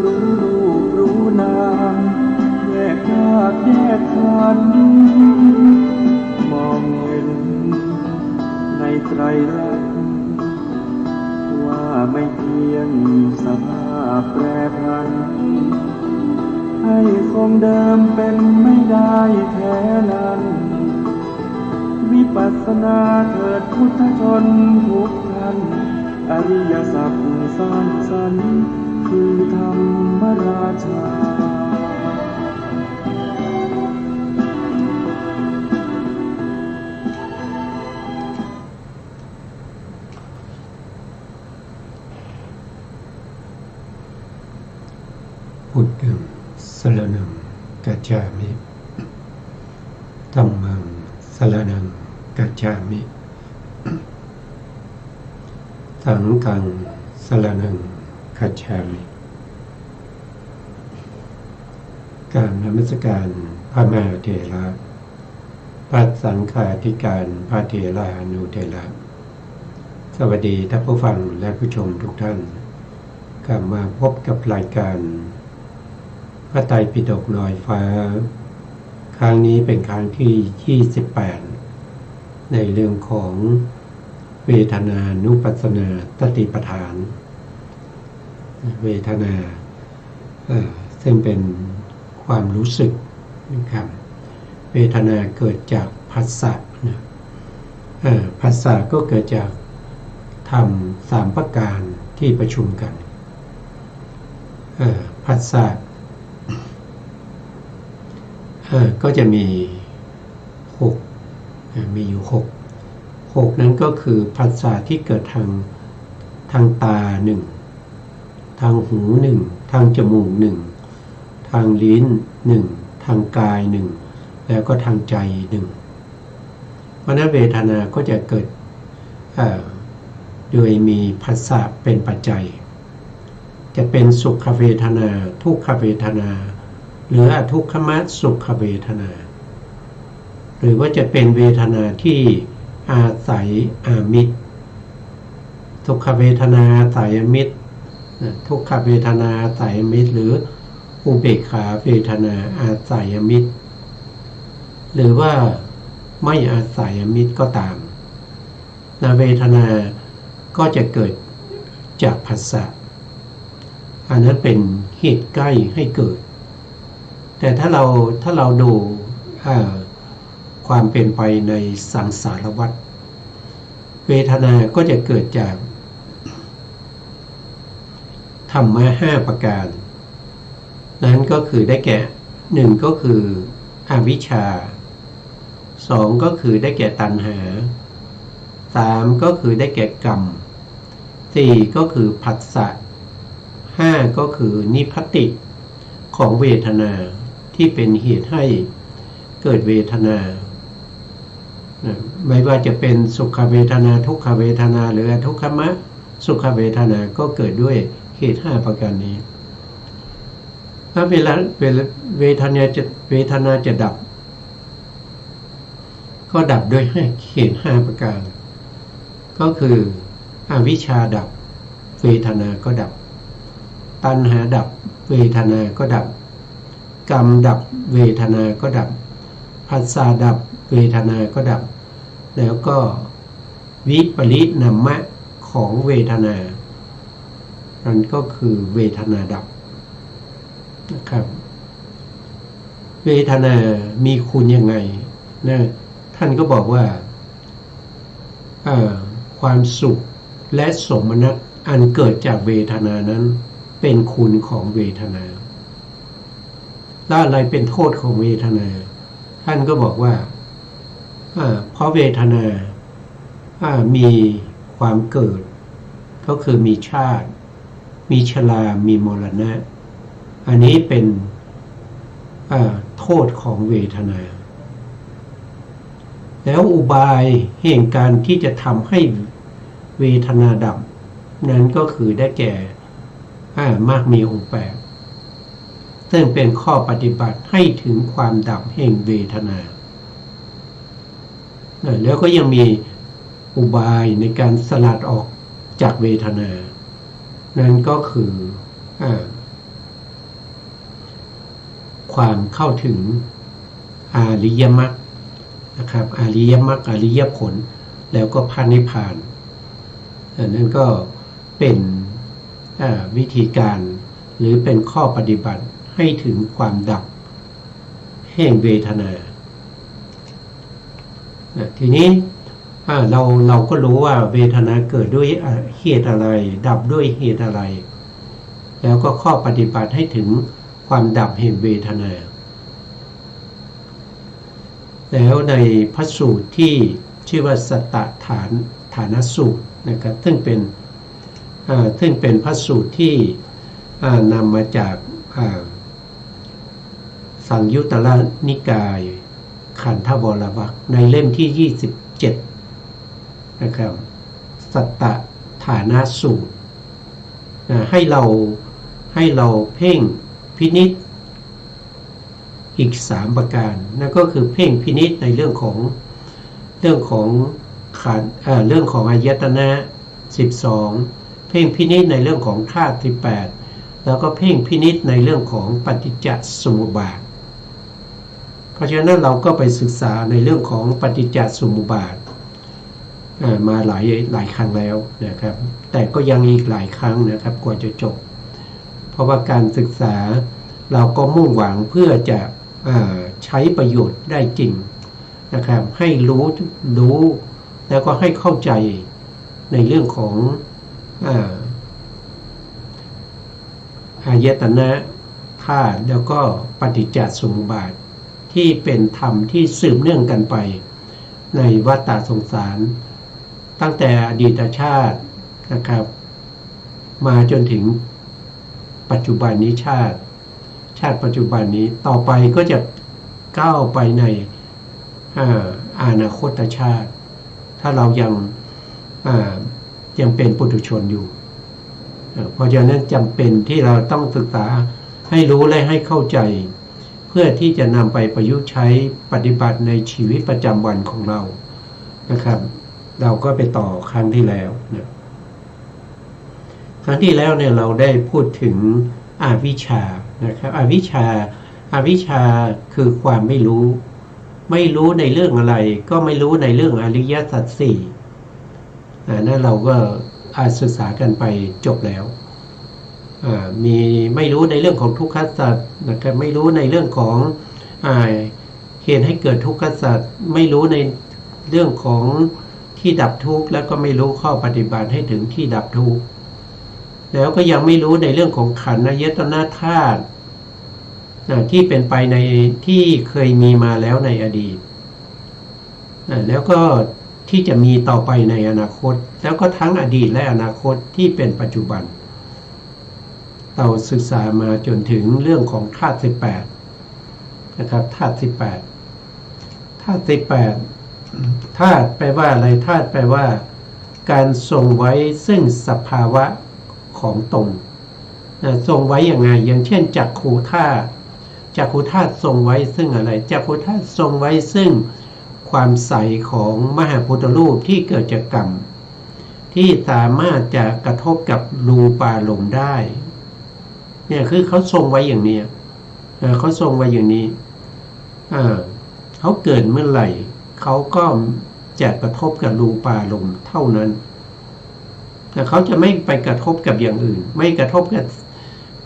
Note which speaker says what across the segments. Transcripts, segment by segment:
Speaker 1: รู้รูปรู้นามแยกธาตุแยกขันธ์มองเห็นในไตรลักษณ์ว่าไม่เที่ยงสภาพแปรผันให้คงเดิมเป็นไม่ได้แท้นั้นวิปัสสนาเถิดพุทธชนทุกท่านอริยสัจสร้างสรรค์คือธรรมราชา
Speaker 2: พุทธังสรณังกัจฉามิธัมมังสรณังกัจฉามิสังฆังสรณังคัจฉามิกราบนมัสการพระมหาเถระพระสังฆาธิการพระเถรานุเถระสวัสดีท่านผู้ฟังและผู้ชมทุกท่านกลับมาพบกับรายการพระไตรปิฎกลอยฟ้าครั้งนี้เป็นครั้งที่28ในเรื่องของเวทนานุปัสสนาสติปัฏฐานเวทนาซึ่งเป็นความรู้สึกนะครับเวทนาเกิดจากผัสสะนะผัสสะก็เกิดจากธรรม3ประการที่ประชุมกันผัสสะก็จะมี6มีอยู่6นั้นก็คือผัสสะที่เกิดทางตา1ทางหู1ทางจมูก1ทางลิ้น1ทางกาย1แล้วก็ทางใจ1เพราะนั้นเวทนาก็จะเกิดโดยมีผัสสะเป็นปัจจัยจะเป็นสุขเวทนาทุกขเวทนาหรืออทุกขมสุขเวทนาหรือว่าจะเป็นเวทนาที่อาศัยอามิตรทุกขเวทนาอาศัยอามิตรทุกขเวทนาอาศัยอามิตรหรืออุเบกขาเวทนาอาศัยอามิตรหรือว่าไม่อาศัยอามิตรก็ตามเวทนาก็จะเกิดจากผัสสะอันนั้นเป็นเหตุใกล้ให้เกิดแต่ถ้าเราดูความเป็นไปในสังสารวัฏเวทนาก็จะเกิดจากธรรมะ5ประการนั้นก็คือได้แก่1ก็คืออวิชชา2ก็คือได้แก่ตัณหา3ก็คือได้แก่กรรม4ก็คือผัสสะ5ก็คือนิพพติของเวทนาที่เป็นเหตุให้เกิดเวทนาไม่ว่าจะเป็นสุขเวทนาทุกขเวทนาหรืออทุกขมสุขเวทนาก็เกิดด้วยเหตุ5ประการนี้ถ้าเวลาเวทนาจะดับก็ดับด้วยเหตุ5ประการก็คืออวิชชาดับเวทนาก็ดับตัณหาดับเวทนาก็ดับกรรมดับเวทนาก็ดับผัสสะดับเวทนาก็ดับแล้วก็วิปริณามะของเวทนานั่นก็คือเวทนาดับนะครับเวทนามีคุณยังไงนะท่านก็บอกว่าความสุขและสมนัตอันเกิดจากเวทนานั้นเป็นคุณของเวทนาแล้วอะไรเป็นโทษของเวทนาท่านก็บอกว่าเพราะเวทนามีความเกิดก็คือมีชาติมีชรามีมรณะอันนี้เป็นโทษของเวทนาแล้วอุบายแห่งการที่จะทำให้เวทนาดับนั้นก็คือได้แก่มากมีองค์8ซึ่งเป็นข้อปฏิบัติให้ถึงความดับแห่งเวทนาแล้วก็ยังมีอุบายในการสลัดออกจากเวทนานั้นก็คือ ความเข้าถึงอริยมรรคนะครับอริยมรรคอริยผลแล้วก็พระนิพพานนั่นก็เป็นวิธีการหรือเป็นข้อปฏิบัติให้ถึงความดับแห่งเวทนาทีนี้เราก็รู้ว่าเวทนาเกิดด้วยเหตุอะไรดับด้วยเหตุอะไรแล้วก็ข้อปฏิบัติให้ถึงความดับแห่งเวทนาแล้วในพระสูตรที่ชื่อว่าสัตตฐานสูตรนะครับซึ่งเป็นพระสูตรที่นำมาจากสังยุตตรนิกายขันธวรวรรคในเล่มที่27นะครับสัตตฐานสูตรให้เราเพ่งพินิจอีก3ประการนั่นก็คือเพ่งพินิจในเรื่องของขันธ์เรื่องของอายตนะ12เพ่งพินิจในเรื่องของธาตุ18แล้วก็เพ่งพินิจในเรื่องของปฏิจจสมุปบาทเพราะฉะนั้นเราก็ไปศึกษาในเรื่องของปฏิจจสมุปบาทมาหลายครั้งแล้วนะครับแต่ก็ยังอีกหลายครั้งนะครับกว่าจะจบเพราะว่าการศึกษาเราก็มุ่งหวังเพื่อจะใช้ประโยชน์ได้จริงนะครับให้รู้แล้วก็ให้เข้าใจในเรื่องของอายตนะธาตุแล้วก็ปฏิจจสมุปบาทที่เป็นธรรมที่สืบเนื่องกันไปในวัฏฏะสงสารตั้งแต่อดีตชาตินะครับมาจนถึงปัจจุบันนี้ชาติปัจจุบันนี้ต่อไปก็จะก้าวไปในอนาคตชาติถ้าเรายังเป็นปุถุชนอยู่เพราะฉะนั้นจำเป็นที่เราต้องศึกษาให้รู้และให้เข้าใจเพื่อที่จะนำไปประยุกต์ใช้ปฏิบัติในชีวิตประจำวันของเรานะครับเราก็ไปต่อครั้งที่แล้วนะครั้งที่แล้วเนี่ยเราได้พูดถึงอวิชชานะครับอวิชชาคือความไม่รู้ในเรื่องอะไรก็ไม่รู้ในเรื่องอริยสัจสี่นั่นเราก็ศึกษากันไปจบแล้วมีไม่รู้ในเรื่องของทุกขสัจนะครับไม่รู้ในเรื่องของเหตุให้เกิดทุกขสัจไม่รู้ในเรื่องของที่ดับทุกข์แล้วก็ไม่รู้ข้อปฏิบัติให้ถึงที่ดับทุกข์แล้วก็ยังไม่รู้ในเรื่องของขันธ์อายตนะธาตุที่เป็นไปในที่เคยมีมาแล้วในอดีตแล้วก็ที่จะมีต่อไปในอนาคตแล้วก็ทั้งอดีตและอนาคตที่เป็นปัจจุบันเราศึกษามาจนถึงเรื่องของธาตุ18นะครับธาตุ18ธาตุ18ธาตุแปลว่าอะไรธาตุแปลว่าการทรงไว้ซึ่งสภาวะของตนทรงไว้อย่างไงอย่างเช่นจักขุธาตุทรงไว้ซึ่งอะไรจักขุธาตุทรงไว้ซึ่งความใสของมหาพุทธรูปที่เกิดจากกรรมที่สามารถจะกระทบกับรูปารมณ์ได้เนี่ยคือเขาทรงไว้อย่างนี้เขาทรงไว้อย่างนี้เขาเกิดเมื่อไหร่เขาก็จะกระทบกับรูปารมณ์เท่านั้นแต่เขาจะไม่ไปกระทบกับอย่างอื่นไม่กระทบกับ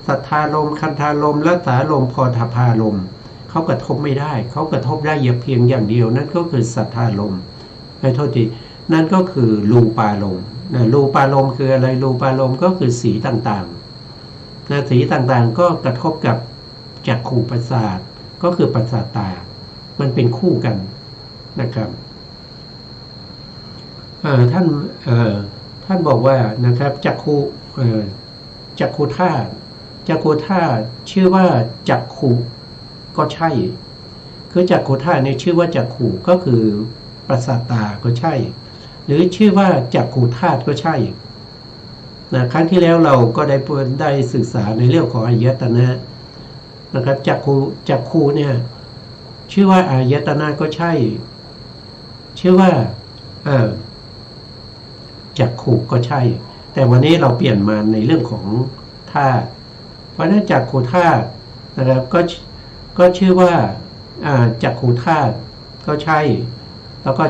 Speaker 2: สัทธารมณ์คันธารมณ์และสารมณ์พอทพารมณ์เขากระทบไม่ได้เขากระทบได้เพียงอย่างเดียวนั่นก็คือสัทธารมณ์ให้โทษทีนั่นก็คือรูปารมณ์รูปารมณ์คืออะไรรูปารมณ์ก็คือสีต่างๆสีต่างๆก็กระทบกับจักขุประสาทก็คือประสาทตามันเป็นคู่กันนะครับท่านบอกว่านะครับจักขุธาตุชื่อว่าจักขุก็ใช่คือจักขุธาตุเนี่ยชื่อว่าจักขุก็คือประสาทตาก็ใช่หรือชื่อว่าจักขุธาตุก็ใช่ครั้งที่แล้วเราก็ได้ศึกษาในเรื่องของอายตนะนะครับจักขุเนี่ยชื่อว่าอายตนะก็ใช่ชื่อว่าจักขุก็ใช่แต่วันนี้เราเปลี่ยนมาในเรื่องของธาตุเพราะนั้นจักขุธาตุนะครับ ก็ชื่อว่าจักขุธาตุก็ใช่แล้วก็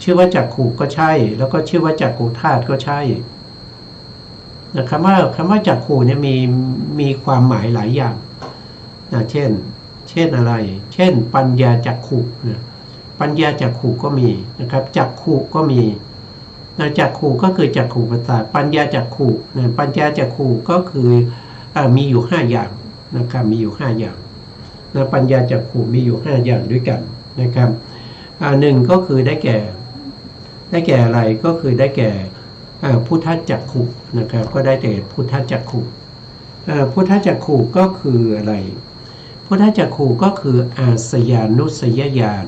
Speaker 2: ชื่อว่าจักขุก็ใช่แล้วก็ชื่อว่าจักขุธาตุก็ใช่นะคำว่าจักขุเนี่ยมีความหมายหลายอย่างนะเช่นอะไรเช่นปัญญาจักขุนะปัญญาจักขุก็มีนะครับจักขุก็มีนะจักขุก็คือจักขุประสาทปัญญาจักขุนะปัญญาจักขุก็คือมีอยู่5อย่างนะครับมีอยู่5อย่างนะปัญญาจักขุมีอยู่5อย่างด้วยกันนะครับหนึ่งก็คือได้แก่อะไรก็คือได้แก่พุทธจักขุนะครับก็ได้แก่พุทธจักขุพุทธจักขุก็คืออะไรพุทธจักขุก็คืออาสยานุสยญาณ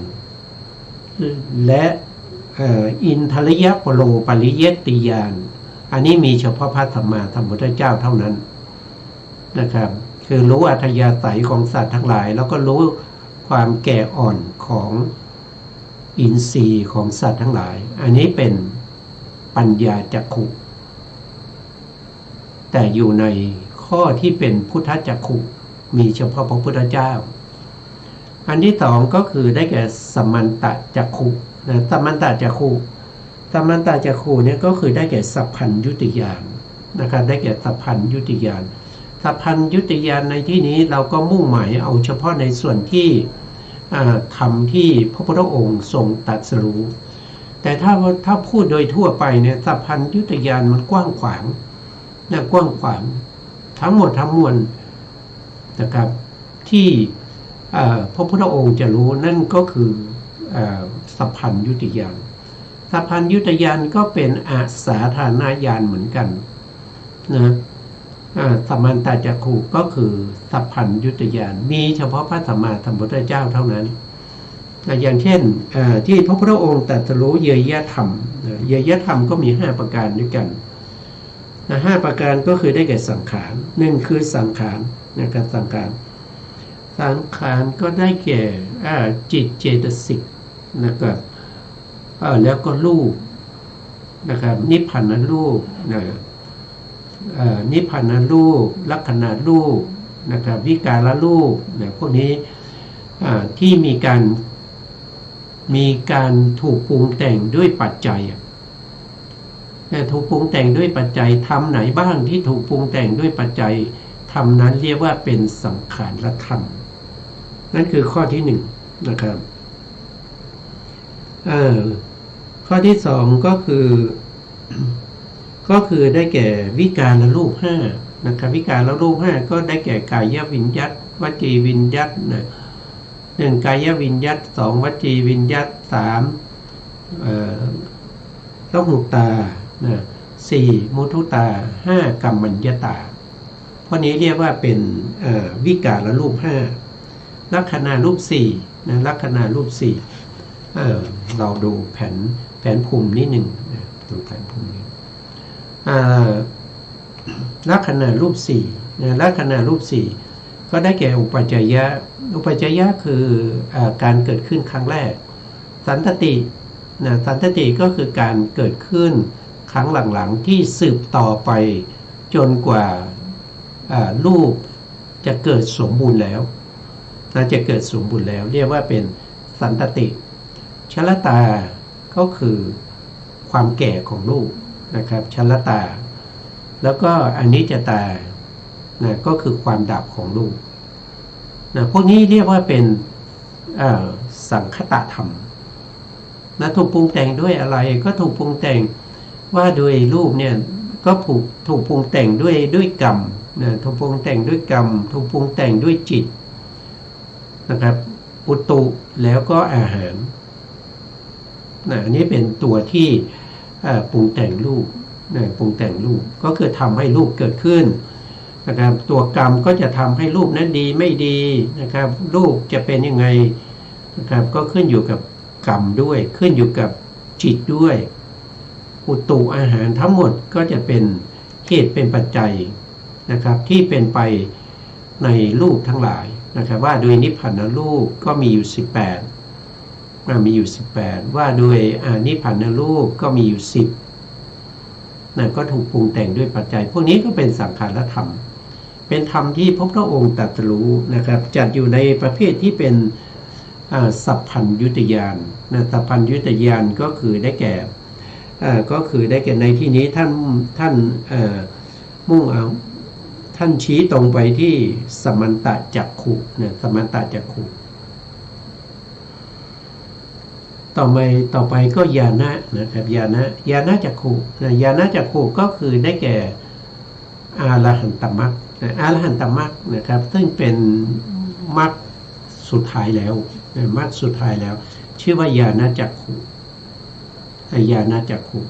Speaker 2: และอินทริยปโลปริเยติญาณอันนี้มีเฉพาะพระสัมมาสัมพุทธเจ้าเท่านั้นนะครับคือรู้อัธยาศัยของสัตว์ทั้งหลายแล้วก็รู้ความแก่อ่อนของอินทรีย์ของสัตว์ทั้งหลายอันนี้เป็นปัญญาจักขุแต่อยู่ในข้อที่เป็นพุทธจักขุมีเฉพาะพระพุทธเจ้าอันที่สองก็คือได้แก่สัมมันตจักขุนะสัมมันตจักขุเนี่ยก็คือได้แก่สัพพัญญุตญาณนะครับได้แก่สัพพัญญุตญาณสัพพัญญุตญาณในที่นี้เราก็มุ่งหมายเอาเฉพาะในส่วนที่ธรรมที่พระพุทธองค์ทรงตรัสรู้แต่ถ้าพูดโดยทั่วไปเนี่ยสัพพัญญุตญาณมันกว้างขวางนะกว้างขวางทั้งหมดทั้งมวลนะครับที่พระพุทธองค์จะรู้นั่นก็คือสัพพัญญุตญาณสัพพัญญุตญาณก็เป็นอาสาธารณญาณเหมือนกันนะสัมมันตจักขุก็คือสัพพัญญุตญาณมีเฉพาะพระสัมมาสัมพุทธเจ้าเท่านั้นอย่างเช่นที่พระพุทธองค์ตรัสรู้เยยธรรมเยยธรรมก็มี5ประการด้วยกัน5ประการก็คือได้แก่สังขาร1คือสังขารนะครับสังขารก็ได้แก่จิตเจตสิกนะครับแล้วก็รูปนะครับนิพพานรูปนิพพานรูปลักขณะรูปนะครับวิการรูปพวกนี้ที่มีการถูกปรุงแต่งด้วยปัจจัยถูกปรุงแต่งด้วยปัจจัยธรรมไหนบ้างที่ถูกปรุงแต่งด้วยปัจจัยธรรมนั้นเรียกว่าเป็นสังขารธรรมนั่นคือข้อที่1นะครับข้อที่2ก็คือได้แก่วิการรูป5นะครับวิการรูป5ก็ได้แก่กายวิญญัตวจีวิญญัตนะ1กายวิญญัต2วจีวิญญัต3ละหุตานะ4มุทุตา5กัมมัญญตาพวกนี้เรียกว่าเป็นวิการรูป5ลักขณะรูป4นะลักขณะรูป4เราดูแผนภูมินิดหนึ่งดูแผนภูมิลักขณะรูป4นะลักขณะรูป4ก็ได้แก่อุปจยะคือการเกิดขึ้นครั้งแรกสันตตินะสันตติก็คือการเกิดขึ้นครั้งหลังๆที่สืบต่อไปจนกว่ารูปจะเกิดสมบูรณ์แล้วจะเกิดสมบูรณ์แล้วเรียกว่าเป็นสันตติชลตาก็คือความแก่ของรูปนะครับชลตาแล้วก็อนิจจตานะก็คือความดับของรูปนะพวกนี้เรียกว่าเป็นสังคตธรรมนะถูกปรุงแต่งด้วยอะไรก็ถูกปรุงแต่งว่าโดยรูปเนี่ยก็ถูกปรุงแต่งด้วยกรรมนะถูกปรุงแต่งด้วยกรรมถูกปรุงแต่งด้วยจิตนะครับอุตุแล้วก็อาหารนะอันนี้เป็นตัวที่ปรุงแต่งรูปนะปรุงแต่งรูปก็คือทำให้รูปเกิดขึ้นนะครับตัวกรรมก็จะทำให้รูปนั้นดีไม่ดีนะครับรูปจะเป็นยังไงนะครับก็ขึ้นอยู่กับกรรมด้วยขึ้นอยู่กับจิตด้วยอุตุอาหารทั้งหมดก็จะเป็นเหตุเป็นปัจจัยนะครับที่เป็นไปในรูปทั้งหลายนะครับว่าโดยนิพพานรูปก็มีอยู่18ว่าโดยนิพพานรูปก็มีอยู่10นั่นก็ถูกปรุงแต่งด้วยปัจจัยพวกนี้ก็เป็นสังขารธรรม เป็นธรรมที่พระพุทธองค์ตรัสรู้นะครับจัดอยู่ในประเภทที่เป็นสัพพัญญุตญาณนะสัพพัญญุตญาณก็คือได้แก่ในที่นี้ท่านมุ่งเอาท่านชี้ตรงไปที่สมันตจักขุนะสมันตจักขุต่อไปก็ญาณะนะครับญาณจักขุนะญาณจักขุก็คือได้แก่อรหันตมรรคอรหันตมรรคนะครับซึ่งเป็นมรรคสุดท้ายแล้วมรรคสุดท้ายแล้วชื่อว่าญาณจักขุญาณจักขุ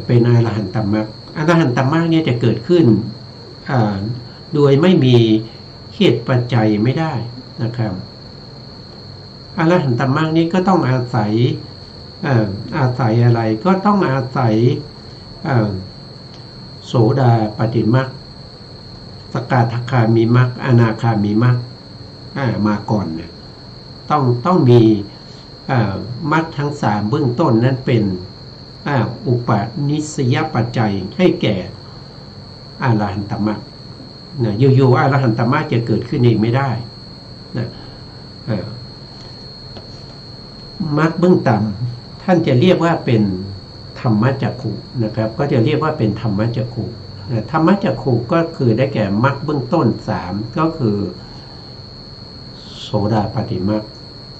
Speaker 2: เป็นอรหันตมรรคอรหันตมรรคเนี่ยจะเกิดขึ้นโดยไม่มีเหตุปัจจัยไม่ได้นะครับอรหันตมรรคนี้ก็ต้องอาศัยอะไรก็ต้องอาศัยโสดาปัตติมรรคสกทาคามีมรรคอนาคามีมรรคมาก่อนเนี่ยต้องมีมรรคทั้งสามเบื้องต้นนั้นเป็นอุปนิสยปัจจัยให้แก่อรหันตมรรคนะอยู่ๆอรหันตมรรคจะเกิดขึ้นเองไม่ได้นะมรรคเบื้องต่ำท่านจะเรียกว่าเป็นธรรมจักขุนะครับก็จะเรียกว่าเป็นธรรมจักขุธรรมจักขุก็คือได้แก่มรรคเบื้องต้น3ก็คือโสดาปัตติมรรค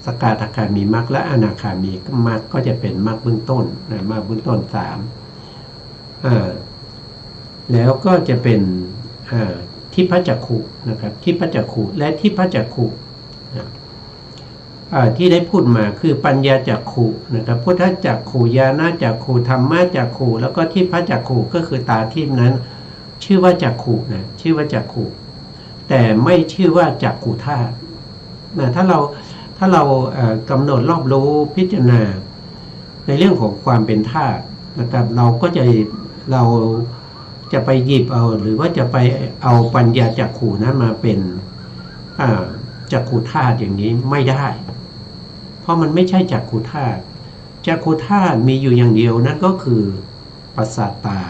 Speaker 2: สกทาคามีมรรคและอนาคามีมรรคก็จะเป็นมรรคเบื้องต้นนะมรรคเบื้องต้น3แล้วก็จะเป็นทิพจักขุนะครับทิพจักขุและทิพจักขุที่ได้พูดมาคือปัญญาจักขุนะครับพุทธจักขุญาณจักขุธรรมจักขุแล้วก็ทิพจักขุก็คือตาทิพนั้นชื่อว่าจักขุนะชื่อว่าจักขุแต่ไม่ชื่อว่าจักขุธาตุนะถ้าเรากำหนดรอบรู้พิจารณาในเรื่องของความเป็นธาตุนะครับเราจะไปหยิบเอาหรือว่าจะไปเอาปัญญาจักขุนั้นมาเป็นจักขุธาตุอย่างนี้ไม่ได้เพราะมันไม่ใช่จักขุธาตุจักขุธาตุมีอยู่อย่างเดียวนั่นก็คือประสาทตา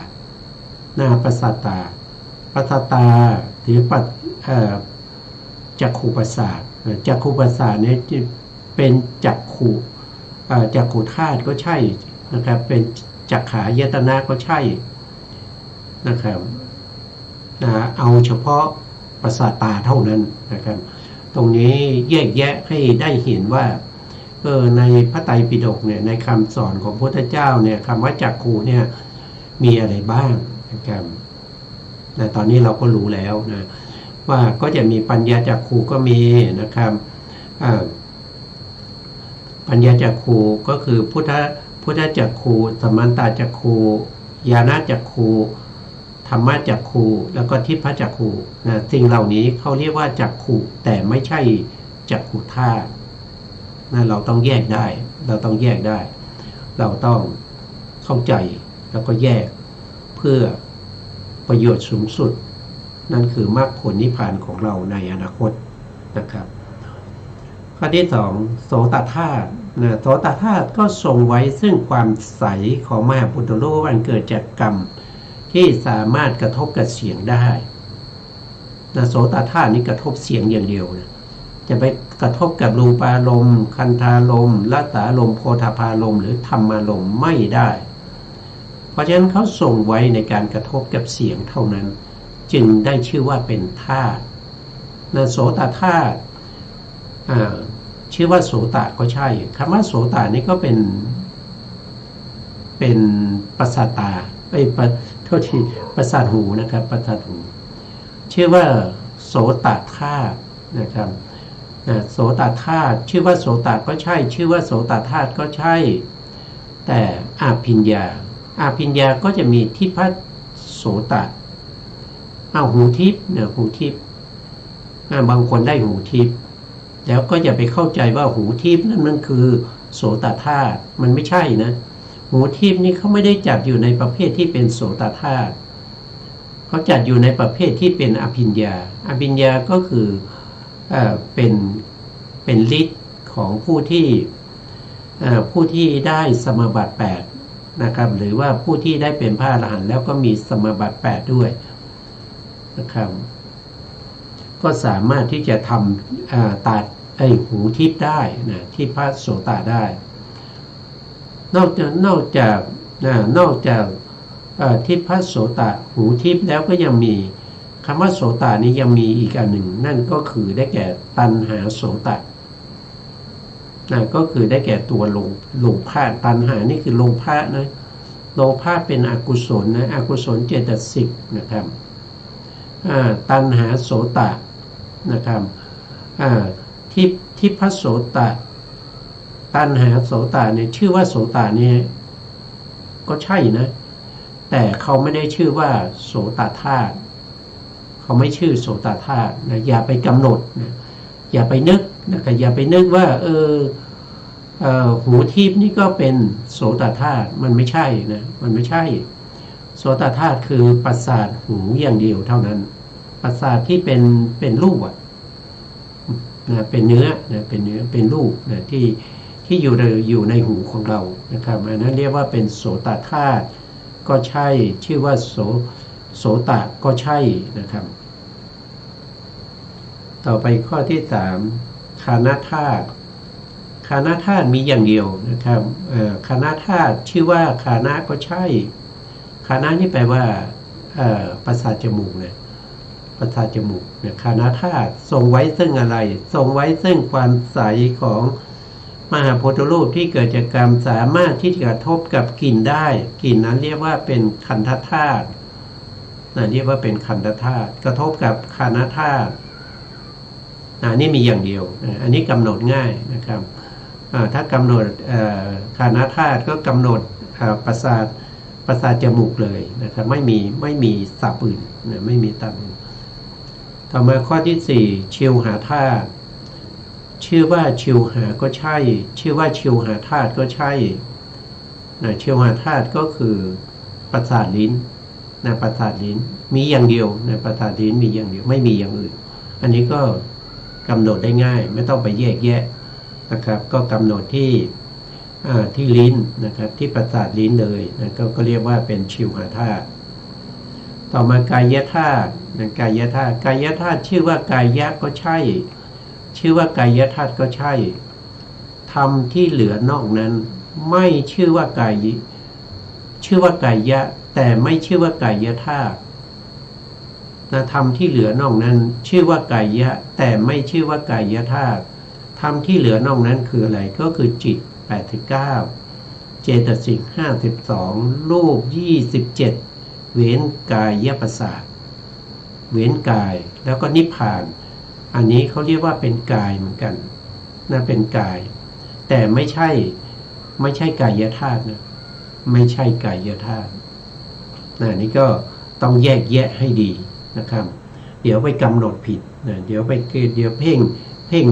Speaker 2: ประสาทตาหรือจักขุประสาทจักขุประสาทนี้เป็นจักขุธาตุก็ใช่นะครับเป็นจักขายตนะก็ใช่นะครับเอาเฉพาะประสาทตาเท่านั้นนะครับตรงนี้แยกแยะให้ได้เห็นว่าในพระไตรปิฎกเนี่ยในคำสอนของพระพุทธเจ้าเนี่ยคำว่าจักขุเนี่ยมีอะไรบ้างนะครับตอนนี้เราก็รู้แล้วนะว่าก็จะมีปัญญาจักขุก็มีนะครับปัญญาจักขุก็คือพุทธจักขุสมันตจักขุญาณจักขุธรรมจักขุแล้วก็ทิพจักขุนะสิ่งเหล่านี้เขาเรียกว่าจักขุแต่ไม่ใช่จักขุธาตุนะเราต้องแยกได้เราต้องเข้าใจแล้วก็แยกเพื่อประโยชน์สูงสุดนั่นคือมรรคผลนิพพานของเราในอนาคตนะครับข้อที่2โสตธาตุนะโสตธาตุก็ทรงไว้ซึ่งความใสของมหาพุทธโลกอันเกิดจากกรรมที่สามารถกระทบกับเสียงได้นะโสตธาตุนี้กระทบเสียงอย่างเดียวนะจะไปกระทบกับรูปารมณ์คันธารมณ์รสารมณ์โผฏฐัพพารมณ์หรือธรรมารมณ์ไม่ได้เพราะฉะนั้นเขาทรงไว้ในการกระทบกับเสียงเท่านั้นจึงได้ชื่อว่าเป็นธาตุนะโสตธาตุชื่อว่าโสตก็ใช่คำว่าโสตนี่ก็เป็นประสาทตาโทษทีประสาทหูนะครับประสาทหูชื่อว่าโสตธาตุนะครับโสตธาตุชื่อว่าโสตก็ใช่ชื่อว่าโสตธาตุก็ใช่แต่อาภิญญาก็จะมีทิพโสตหูทิพย์เนี่ยหูทิพย์บางคนได้หูทิพย์แล้วก็อย่าไปเข้าใจว่าหูทิพย์นั่นคือโสตธาตุมันไม่ใช่นะหูทิพย์นี่เขาไม่ได้จัดอยู่ในประเภทที่เป็นโสตธาตุเขาจัดอยู่ในประเภทที่เป็นอภิญญาก็คือเป็นฤทธิ์ของผู้ที่ได้สมาบัติ8นะครับหรือว่าผู้ที่ได้เป็นพระอรหันต์แล้วก็มีสมาบัติ8ด้วย นะครับก็สามารถที่จะทำตัดหูทิพย์ได้นะที่พระโสตได้นอกจากทิพย์พระโสตหูทิพย์แล้วก็ยังมีคำว่าโสตนี้ยังมีอีกอันหนึ่งนั่นก็คือได้แก่ตัณหาโสตก็คือได้แก่ตัวโลภะตัณหานี่คือโลภะนะโลภะเป็นอกุศลนะอกุศลเจตสิกนะครับตัณหาโสตนะครับที่พระโสตตัณหาโสตเนี่ยชื่อว่าโสตนี่ก็ใช่นะแต่เขาไม่ได้ชื่อว่าโสตธาตุเขาไม่ชื่อโสตธาตุนะอย่าไปกำหนดนะอย่าไปนึกนะครับอย่าไปนึกว่าหูทิพย์นี่ก็เป็นโสตธาตุมันไม่ใช่นะมันไม่ใช่โสตธาตุคือประสาทหูอย่างเดียวเท่านั้นประสาทที่เป็นรูปนะเป็นเนื้อนะเป็นรูปนะที่อยู่ในหูของเรานะครับอันนั้นเรียกว่าเป็นโสตธาตุก็ใช่ชื่อว่าโสตก็ใช่นะครับต่อไปข้อที่3คานธาตุคานธาตุมีอย่างเดียวนะครับคานธาตุชื่อว่าคานะก็ใช่คานะนี่แปลว่าประสาทจมูกนะประสาทจมูกเนี่ยคานธาตุทรงไว้ซึ่งอะไรทรงไว้ซึ่งความใสของมหาพุทธรูปที่เกิดจากกรรมสามารถที่จะกระทบกับกลิ่นได้กลิ่นนั้นเรียกว่าเป็นขันธธาตุเรียกว่าเป็นขันธธาตุกระทบกับคานธาตุนี่มีอย่างเดียวอันนี้กำหนดง่ายนะครับถ้ากำหนดคานธาตุก็กำหนดประสาทจมูกเลยนะครับไม่มีศัพท์อื่นนะไม่มีศัพท์อื่นต่อมาข้อที่4ชิวหาธาตุชื่อว่าชิวหาก็ใช่ชื่อว่าชิวหาธาตุก็ใช่นะชิวหาธาตุก็คือประสาทลิ้นนะประสาทลิ้นมีอย่างเดียวนะประสาทลิ้นมีอย่างเดียวไม่มีอย่างอื่นอันนี้ก็กำหนดได้ง่ายไม่ต้องไปแยกแยะนะครับก็กำหนดที่ลิ้นนะครับที่ประสาทลิ้นเลยนะก็เรียกว่าเป็นชิวหาธาตุต่อมากายธาตุกายธาตุชื่อว่ากายะก็ใช่ชื่อว่ากายธาตุก็ใช่ธรรมที่เหลือนอกนั้นไม่ชื่อว่ากายชื่อว่ากายะแต่ไม่ชื่อว่ากายธาตุธรรมที่เหลือนอกนั้นชื่อว่ากายะแต่ไม่ชื่อว่ากายธาตุธรรมที่เหลือนอกนั้นคืออะไรก็คือจิต89เจตสิก52รูป27เว้นกายประสาทเว้นกายแล้วก็นิพพานอันนี้เขาเรียกว่าเป็นกายเหมือนกันนะเป็นกายแต่ไม่ใช่กายธาตุนะไม่ใช่กายธาตุนี่ก็ต้องแยกแยะให้ดีนะครับเดี๋ยวไปกำหนดผิดนะเดี๋ยวเพ่ง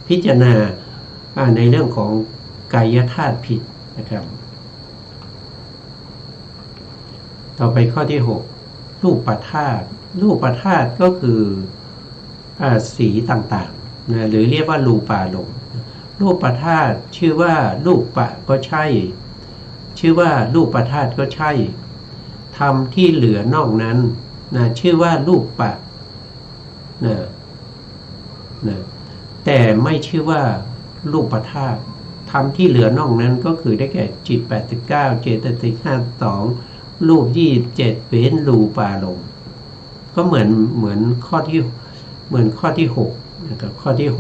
Speaker 2: พิจารณาในเรื่องของกายธาตุผิดนะครับต่อไปข้อที่6รูปธาตุก็คือสีต่างๆนะหรือเรียกว่ารูปารมณ์รูปธาตุชื่อว่ารูปปะก็ใช่ชื่อว่ารูปธาตุก็ใช่ธรรมที่เหลือนอกนั้นนะชื่อว่ารูปปะนะแต่ไม่ชื่อว่ารูปธาตุธรรมที่เหลือนอกนั้นก็คือได้แก่จิต89เจตสิก52รูป27เว้นรูปารมณ์ก็เหมือนข้อที่6นะครับข้อที่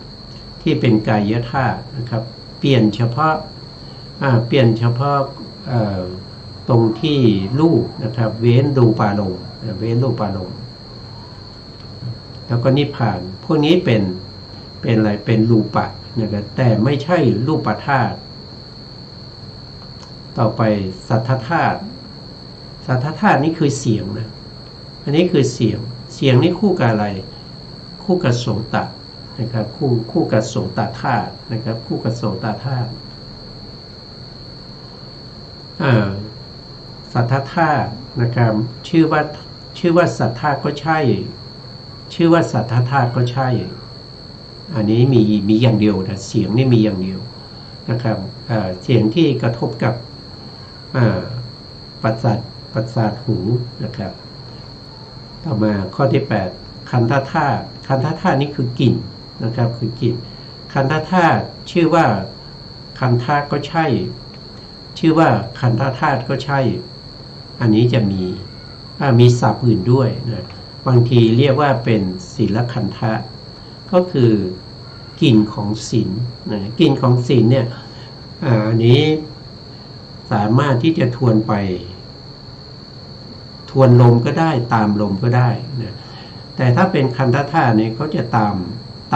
Speaker 2: 6ที่เป็นกายธาตุนะครับเปลี่ยนเฉพาะตรงที่รูปนะครับเว้นรูปารมณ์แล้วก็นิพพานพวกนี้เป็นอะไรเป็นรูปะนะครับแต่ไม่ใช่รูปธาตุต่อไปสัทธธาตุนี่คือเสียงนะอันนี้คือเสียงนี่คู่กับอะไรคู่กับโสตนะครับคู่กับโสตธาตุนะครับคู่กับโสตธาตุสัทธธาตุนะครับชื่อว่าสัทธาก็ใช่ชื่อว่าสัทธธาตุก็ใช่อันนี้มีอย่างเดียวนะเสียงนี่มีอย่างเดียวนะครับเสียงที่กระทบกับ ประสาทหูนะครับต่อมาข้อที่8คันธธาตุคันธธาตุนี่คือกลิ่นนะครับคือกลิ่นคันธธาตุชื่อว่าคันธะก็ใช่ชื่อว่าคันธธาตุก็ใช่อันนี้จะมีศัพท์อื่นด้วยนะบางทีเรียกว่าเป็นศีลคันธะก็คือกลิ่นของศีลนะกลิ่นของศีลเนี่ยอันนี้สามารถที่จะทวนลมก็ได้ตามลมก็ได้นะแต่ถ้าเป็นคันธธาตุเนี่ยเขาจะต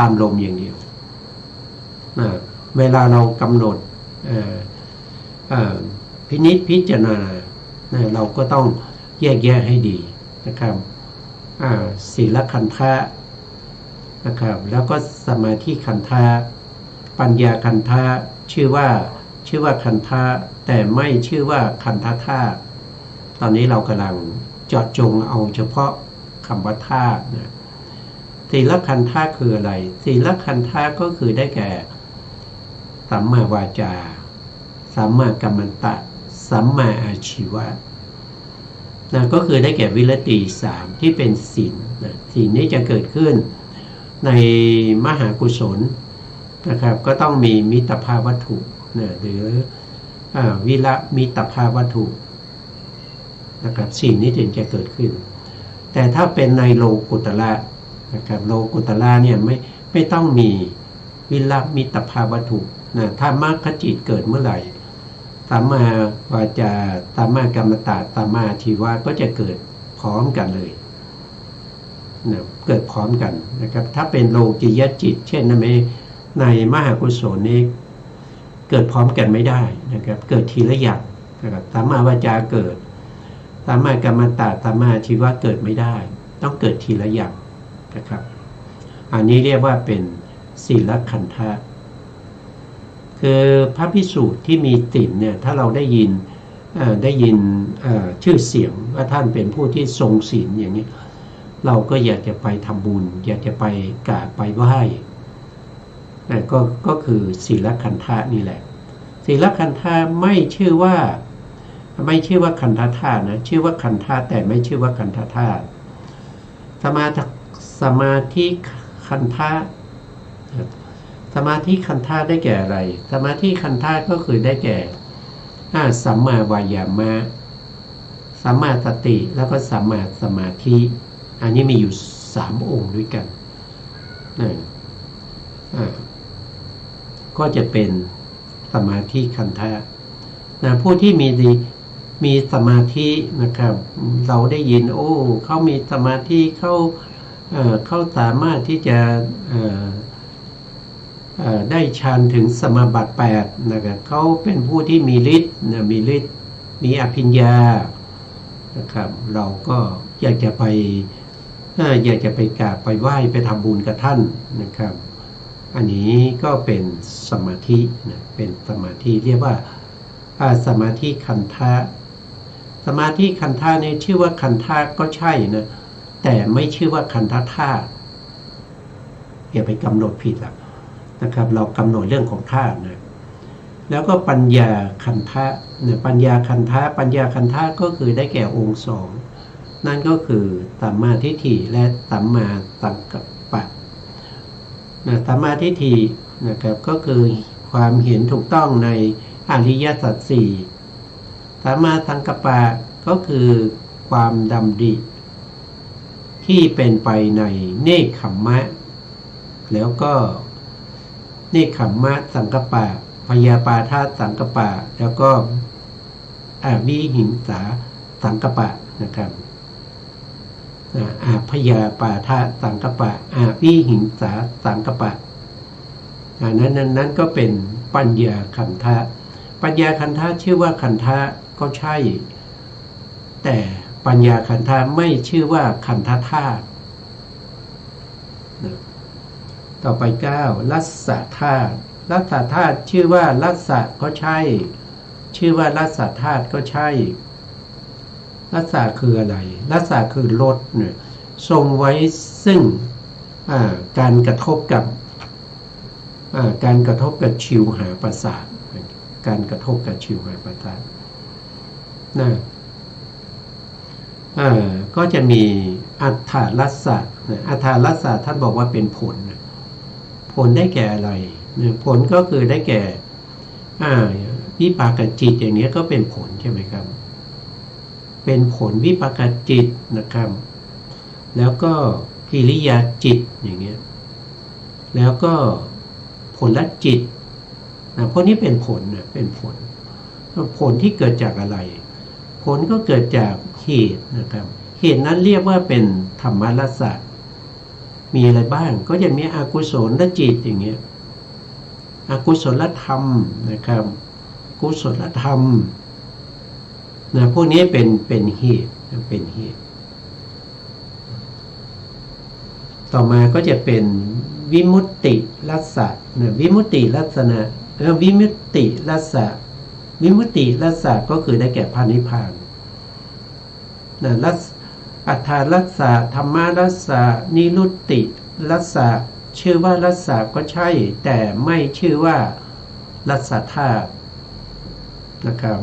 Speaker 2: ามลมอย่างเดียวนะเวลาเรากำหนดพินิจพิจารณานะเราก็ต้องแยกแยะให้ดีนะครับศีลคันธะนะครับแล้วก็สมาธิคันธะปัญญาคันธะชื่อว่าคันธะแต่ไม่ชื่อว่าคันธธาตุตอนนี้เรากำลังเจาะจงเอาเฉพาะคำว่าธาตุนะศีลคันธะคืออะไรศีลคันธะก็คือได้แก่สัมมาวาจาสัมมากัมมันตะสัมมาอาชีวะนะก็คือได้แก่วิรติ3ที่เป็นศีลนะศีลนี้จะเกิดขึ้นในมหากุศลนะครับก็ต้องมีมิตรภาพวัตถุนะหรือวิระมิตรภาพวัตถุนะครับสิ่งนี้ถึงจะเกิดขึ้นแต่ถ้าเป็นในโลกุตระนะครับโลกุตระเนี่ยไม่ต้องมีวิระมิตรภาพวัตถุนะถ้ามรรคจิตเกิดเมื่อไหร่สัมมาวาจาสัมมากัมมันตะสัมมาอาชีวะก็จะเกิดพร้อมกันเลยนะเกิดพร้อมกันนะครับถ้าเป็นโลกิยจิตเช่นในมหากุศลนี้เกิดพร้อมกันไม่ได้นะครับเกิดทีละอย่างนะครับสัมมาวาจาเกิดสัมมากัมมันตะสัมมาอาชีวะเกิดไม่ได้ต้องเกิดทีละอย่างนะครับอันนี้เรียกว่าเป็นศีลคันธะคือพระภิกษุที่มีศีลเนี่ยถ้าเราได้ยินชื่อเสียงว่าท่านเป็นผู้ที่ทรงศีลอย่างนี้เราก็อยากจะไปทำบุญอยากจะไปกราบไปไหว้ก็คือศีลคันธะนี่แหละศีลคันธะไม่ชื่อว่าคันธธาตุนะชื่อว่าคันธะแต่ไม่ชื่อว่าคันธธาตุสมาธิคันธะสมาธิคันธะได้แก่อะไรสมาธิคันธะก็คือได้แก่สัมมาวายามะสัมมาสติแล้วก็สัมมาสมาธิอันนี้มีอยู่3องค์ด้วยกันก็จะเป็นสมาธิคันธะผู้ที่มีสมาธินะครับเราได้ยินเขามีสมาธิเขาสามารถที่จะได้ฌานถึงสมาบัติ8นะครับเขาเป็นผู้ที่มีฤทธิ์มีอภิญญานะครับเราก็อยากจะไปกราบไปไหว้ไปทำบุญกับท่านนะครับอันนี้ก็เป็นสมาธินะเป็นสมาธิเรียกว่าสมาธิคันธะสมาธิคันธะนี่ชื่อว่าคันธะก็ใช่นะแต่ไม่ชื่อว่าคันธธาตุอย่าไปกำหนดผิดนะครับเรากำหนดเรื่องของธาตุนะแล้วก็ปัญญาคันธะเนี่ยปัญญาคันธะก็คือได้แก่องค์2นั่นก็คือสัมมาทิฏฐิและสัมมาสังกัปปะสัมมาทิฏฐินะครับก็คือความเห็นถูกต้องในอริยสัจ4สัมมาสังกัปปะก็คือความดำริที่เป็นไปในเนกขัมมะแล้วก็เนกขัมมะสังกัปปะพยาปาทาสังกัปปะแล้วก็วิหิงสาสังกัปปะนะครับพยาปาทาสังกัปปะวิหิงสาสังกัปปะนั้นก็เป็นปัญญาคันธะปัญญาคันธะชื่อว่าคันธะก็ใช่แต่ปัญญาคันธะไม่ชื่อว่าคันธธาตุต่อไป9ลัสสะธาตุลัสสะธาตุชื่อว่าลัสสะก็ใช่ชื่อว่าลัสสะธาตุก็ใช่ลัสสะคืออะไรลัสสะคือรสเนี่ยทรงไว้ซึ่งการกระทบกับชิวหาประสาทการกระทบกับชิวหาประสาท ก็จะมีอัฏฐรัสสะอัฏฐรัสสะท่านบอกว่าเป็นผลผลได้แก่อะไรผลก็คือได้แก่วิปากจิตอย่างนี้ก็เป็นผลใช่ไหมครับเป็นผลวิปากจิตนะครับแล้วก็กิริยาจิตอย่างเงี้ยแล้วก็ผลละจิตพวกนี้เป็นผลเป็นผลที่เกิดจากอะไรผลก็เกิดจากเหตุนะครับเหตุนั้นเรียกว่าเป็นธรรมรสสะมีอะไรบ้างก็จะมีอกุศลจิตอย่างเงี้ยอกุศลธรรมนะครับกุศลธรรมพวกนี้เป็นเหตุเป็นเหตุต่อมาก็จะเป็นวิมุตติรัสสะวิมุตติลักษณะวิมุตติรัสสะวิมุตติรัสสะก็คือได้แก่พระนิพพานอัฏฐรัสสะธรรมรัสสะนิรุตติรัสสะชื่อว่ารัสสะก็ใช่แต่ไม่ชื่อว่ารัสสะธาตุนะครับ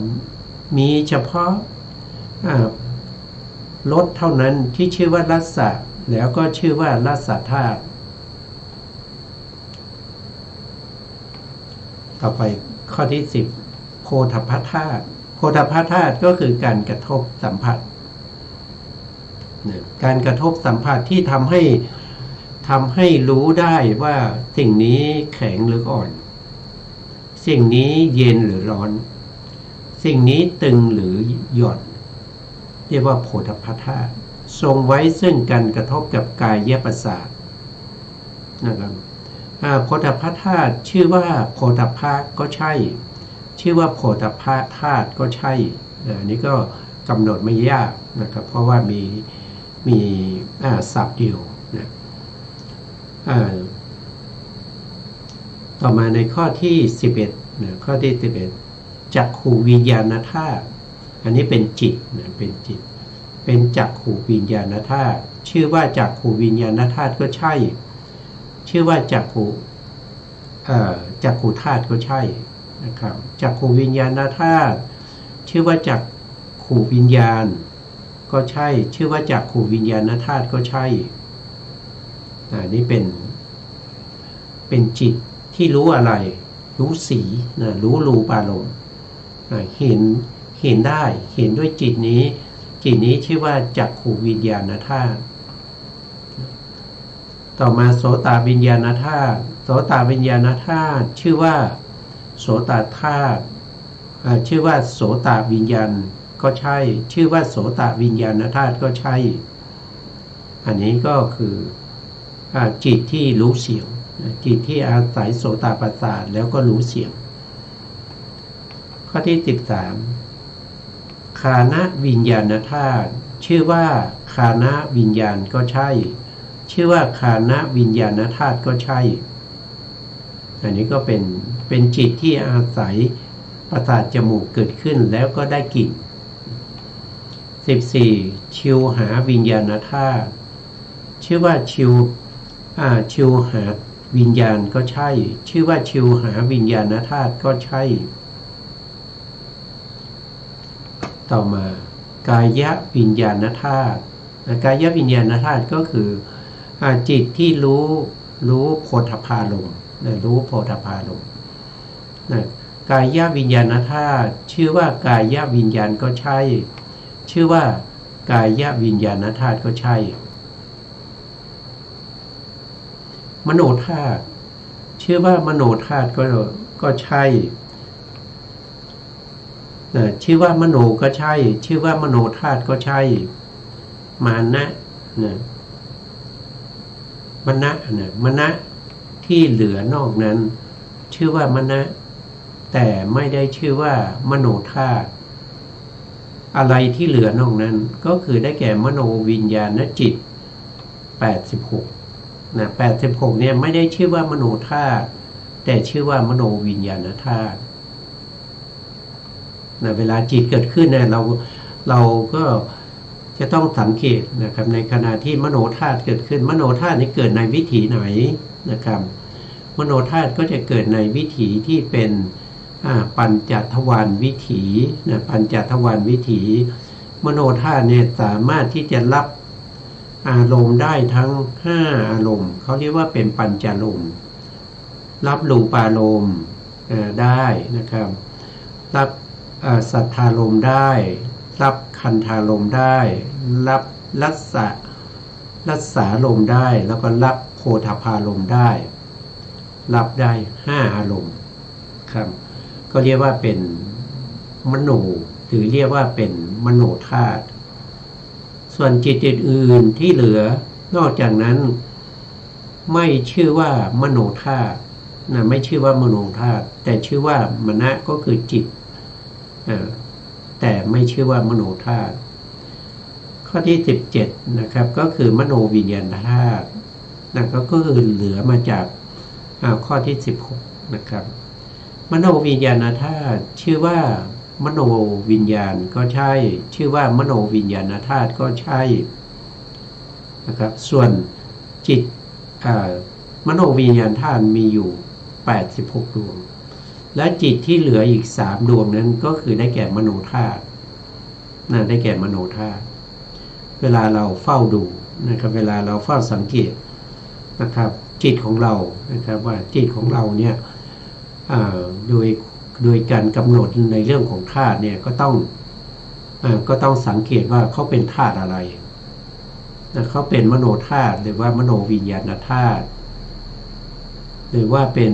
Speaker 2: มีเฉพาะรสเท่านั้นที่ชื่อว่ารัสสะแล้วก็ชื่อว่ารัสสะธาตุต่อไปข้อที่10โพธพธาตุโพธพธาตุก็คือการกระทบสัมผัสการกระทบสัมผัสที่ทำให้รู้ได้ว่าสิ่งนี้แข็งหรืออ่อนสิ่งนี้เย็นหรือร้อนสิ่งนี้ตึงหรือหย่อนเรียกว่าโพธพธาตุทรงไว้ซึ่งการกระทบกับกายประสาทนะครับโพธพธาตุชื่อว่าโพธพะก็ใช่ชื่อว่าโพธพธาตุก็ใช่อันนี้ก็กำหนดไม่ยากนะครับเพราะว่ามีศัพท์เดียวนะต่อมาในข้อที่11นะข้อที่11จักขุวิญญาณธาตุอันนี้เป็นจิตนะเป็นจิตเป็นจักขุวิญญาณธาตุชื่อว่าจักขุวิญญาณธาตุก็ใช่ชื่อว่าจักขุธาตุก็ใช่นะครับจักขุวิญญาณธาตุชื่อว่าจักขุวิญญาณก็ใช่ชื่อว่าจักขุวิญญาณธาตุก็ใช่นี่เป็นจิตที่รู้อะไรรู้สีรู้รูปารมณ์เห็นได้เห็นด้วยจิตนี้ชื่อว่าจักขุวิญญาณธาตุต่อมาโสตวิญญาณธาตุโสตวิญญาณธาตุชื่อว่าโสตธาตุชื่อว่าโสตวิญญาณก็ใช่ชื่อว่าโสตวิญญาณธาตุก็ใช่อันนี้ก็คือจิตที่รู้เสียงจิตที่อาศัยโสตประสาทแล้วก็รู้เสียงข้อที่13คานะวิญญาณธาตุชื่อว่าคานะวิญญาณก็ใช่ชื่อว่าคานะวิญญาณธาตุก็ใช่อันนี้ก็เป็นจิตที่อาศัยประสาทจมูกเกิดขึ้นแล้วก็ได้กลิ่น14ชิวหาวิญญาณธาตุชื่อว่าชิวหาวิญญาณก็ใช่ชื่อว่าชิวหาวิญญาณธาตุก็ใช่ต่อมากายวิญญาณธาตุกายวิญญาณธาตุก็คือจิตที่รู้โพธพารมณ์รู้โพธพารมณ์กายวิญญาณธาตุชื่อว่ากายวิญญาณก็ใช่ชื่อว่ากายวิญญาณธาตุก็ใช่มโนธาตุชื่อว่ามโนธาตุก็ใช่ชื่อว่ามโนก็ใช่ชื่อว่ามโนธาตุก็ใช่มานะมนะที่เหลือนอกนั้นชื่อว่ามนะแต่ไม่ได้ชื่อว่ามโนธาตุอะไรที่เหลือนอกนั้นก็คือได้แก่มโนวิญญาณจิต86 86เนี่ยไม่ได้ชื่อว่ามโนธาตุแต่ชื่อว่ามโนวิญญาณธาตุเวลาจิตเกิดขึ้นเนี่ยเราก็จะต้องสังเกตนะครับในขณะที่มโนธาตุเกิดขึ้นมโนธาตุนี้เกิดในวิถีไหนนะครับมโนธาตุก็จะเกิดในวิถีที่เป็นปัญจทวารวิถีปัญจทวารวิถี มโนธาตุเนี่ยสามารถที่จะรับอารมณ์ได้ทั้ง5อารมณ์เขาเรียกว่าเป็นปัญจารมณ์รับรูปารมณ์ได้นะครับรับสัทธารมณ์ได้รับคันธารมณ์ได้รับรัสสารมณ์ได้แล้วก็รับโพธพารมณ์ได้รับได้5อารมณ์ครับก็เรียกว่าเป็นมโนหรือเรียกว่าเป็นมโนธาตุส่วนจิตอื่นๆที่เหลือนอกจากนั้นไม่ชื่อว่ามโนธาตุนะไม่ชื่อว่ามโนธาตุแต่ชื่อว่ามนะก็คือจิตแต่ไม่ชื่อว่ามโนธาตุข้อที่17นะครับก็คือมโนวิญญาณธาตุนะก็คือเหลือมาจากข้อที่16นะครับมโนวิญญาณธาตุชื่อว่ามโนวิญญาณก็ใช่ชื่อว่ามโนวิญญาณธาตุก็ใช่นะครับส่วนจิตมโนวิญญาณธาตุมีอยู่86ดวงและจิตที่เหลืออีก3ดวงนั้นก็คือได้แก่มโนธาตุได้แก่มโนธาตุเวลาเราเฝ้าดูนะครับเวลาเราเฝ้าสังเกตนะครับจิตของเรานะครับว่าจิตของเราเนี่ยโดยการกำหนดในเรื่องของธาตุเนี่ยก็ต้องสังเกตว่าเขาเป็นธาตุอะไรเขาเป็นมโนธาตุหรือว่ามโนวิญญาณธาตุหรือว่าเป็น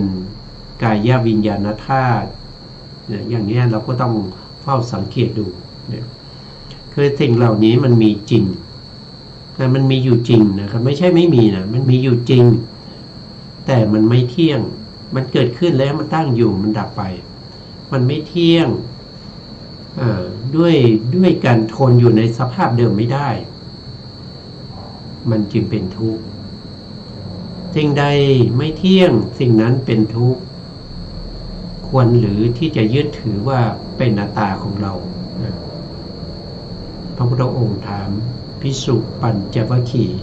Speaker 2: กายวิญญาณธาตุอย่างนี้เราก็ต้องเฝ้าสังเกตดูคือสิ่งเหล่านี้มันมีจริงแต่มันมีอยู่จริงนะครับไม่ใช่ไม่มีนะมันมีอยู่จริงแต่มันไม่เที่ยงมันเกิดขึ้นแล้วมันตั้งอยู่มันดับไปมันไม่เที่ยงด้วยการทนอยู่ในสภาพเดิมไม่ได้มันจึงเป็นทุกข์สิ่งใดไม่เที่ยงสิ่งนั้นเป็นทุกข์ควรหรือที่จะยึดถือว่าเป็นอัตตาของเราพระพุทธองค์ถามภิกษุปัญจวัคคีย์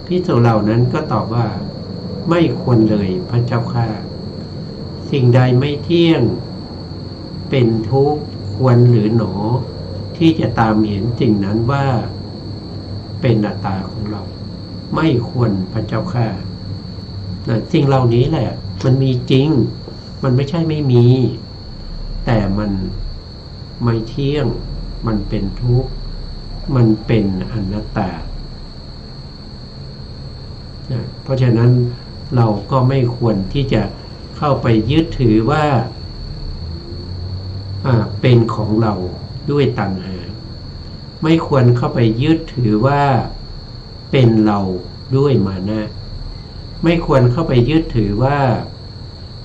Speaker 2: ภิกษุเหล่านั้นก็ตอบว่าไม่ควรเลยพระเจ้าข้าสิ่งใดไม่เที่ยงเป็นทุกข์ควรหรือหนอที่จะตามเห็นสิ่งนั้นว่าเป็นอัตตาของเราไม่ควรพระเจ้าข้าสิ่งเหล่านี้แหละมันมีจริงมันไม่ใช่ไม่มีแต่มันไม่เที่ยงมันเป็นทุกข์มันเป็นอนัตตาเพราะฉะนั้นเราก็ไม่ควรที่จะเข้าไปยึดถือว่าเป็นของเราด้วยตัณหาไม่ควรเข้าไปยึดถือว่าเป็นเราด้วยมานะไม่ควรเข้าไปยึดถือว่า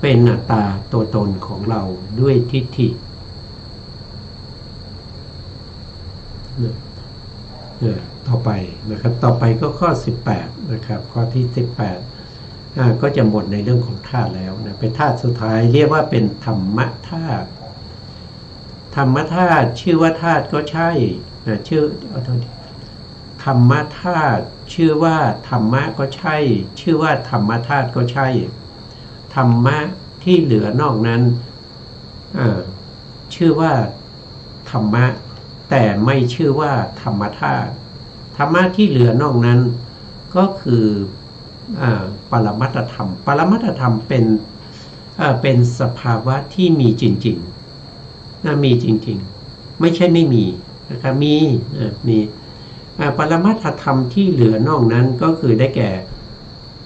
Speaker 2: เป็นอัตตาตัวตนของเราด้วยทิฏฐิต่อไปนะครับต่อไปก็ข้อ18นะครับข้อที่18ก็จะหมดในเรื่องของธาตุแล้วนะเป็นธาตุสุดท้ายเรียกว่าเป็นธรรมธาตุธรรมธาตุชื่อว่าธาตุก็ใช่นะชื่อธรรมธาตุชื่อว่าธรรมะก็ใช่ชื่อว่าธรรมธาตุก็ใช่ธรรมะที่เหลือนอกนั้นชื่อว่าธรรมะแต่ไม่ชื่อว่าธรรมธาตุธรรมะที่เหลือนอกนั้นก็คือปรมัตถธรรมปรมัตถธรรมเป็นสภาวะที่มีจริงๆมีจริงๆไม่ใช่ไม่มีนะครับมีปรมัตถธรรมที่เหลือนอกนั้นก็คือได้แก่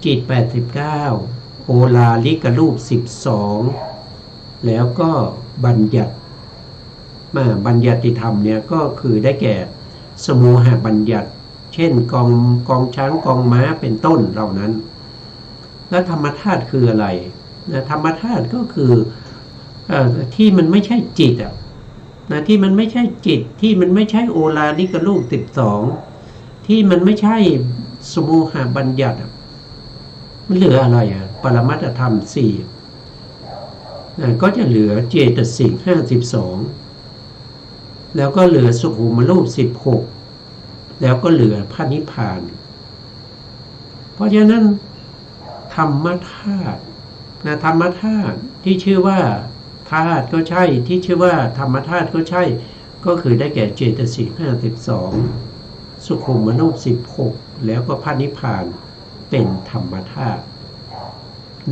Speaker 2: จิต89โอลาลิกรูป12แล้วก็บัญญัติบัญญัติธรรมเนี่ยก็คือได้แก่สมุหบัญญัติเช่นกองช้างกองม้าเป็นต้นเหล่านั้นแล้วธรรมธาตุคืออะไรธรรมธาตุก็คือที่มันไม่ใช่จิตที่มันไม่ใช่จิตที่มันไม่ใช่โอลาลิกรูป12ที่มันไม่ใช่สมุหบัญญัติมันเหลืออะไรปรมัตถธรรม4ก็จะเหลือเจตสิก52แล้วก็เหลือสุขุมรูป16แล้วก็เหลือพระนิพพานเพราะฉะนั้นธรรมธาตุธรรมธาตุที่ชื่อว่าธาตุก็ใช่ที่ชื่อว่าธรรมธาตุก็ใช่ ก็คือได้แก่เจตสิก52สุขุมรูป16แล้วก็พระนิพพานเป็นธรรมธาตุ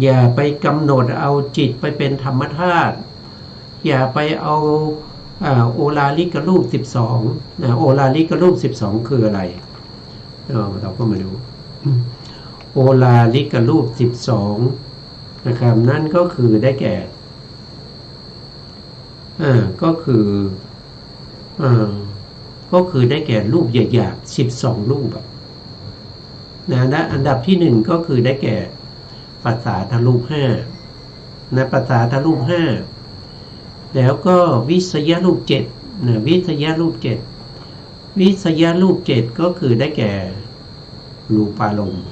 Speaker 2: อย่าไปกำหนดเอาจิตไปเป็นธรรมธาตุอย่าไปเอาโอลาลิกรูป12โอลาลิกรูป12คืออะไรเราก็มาดูโอลาลิกรูป12นะครับนั่นก็คือได้แก่ก็คือได้แก่รูปใหญ่ๆ12รูปนะอันดับที่1ก็คือได้แก่ปัสสาทรูป5นะปัสสาทรูป5แล้วก็วิสยรูป7นะวิสยรูป7วิสยรูป7ก็คือได้แก่รูปารมณ์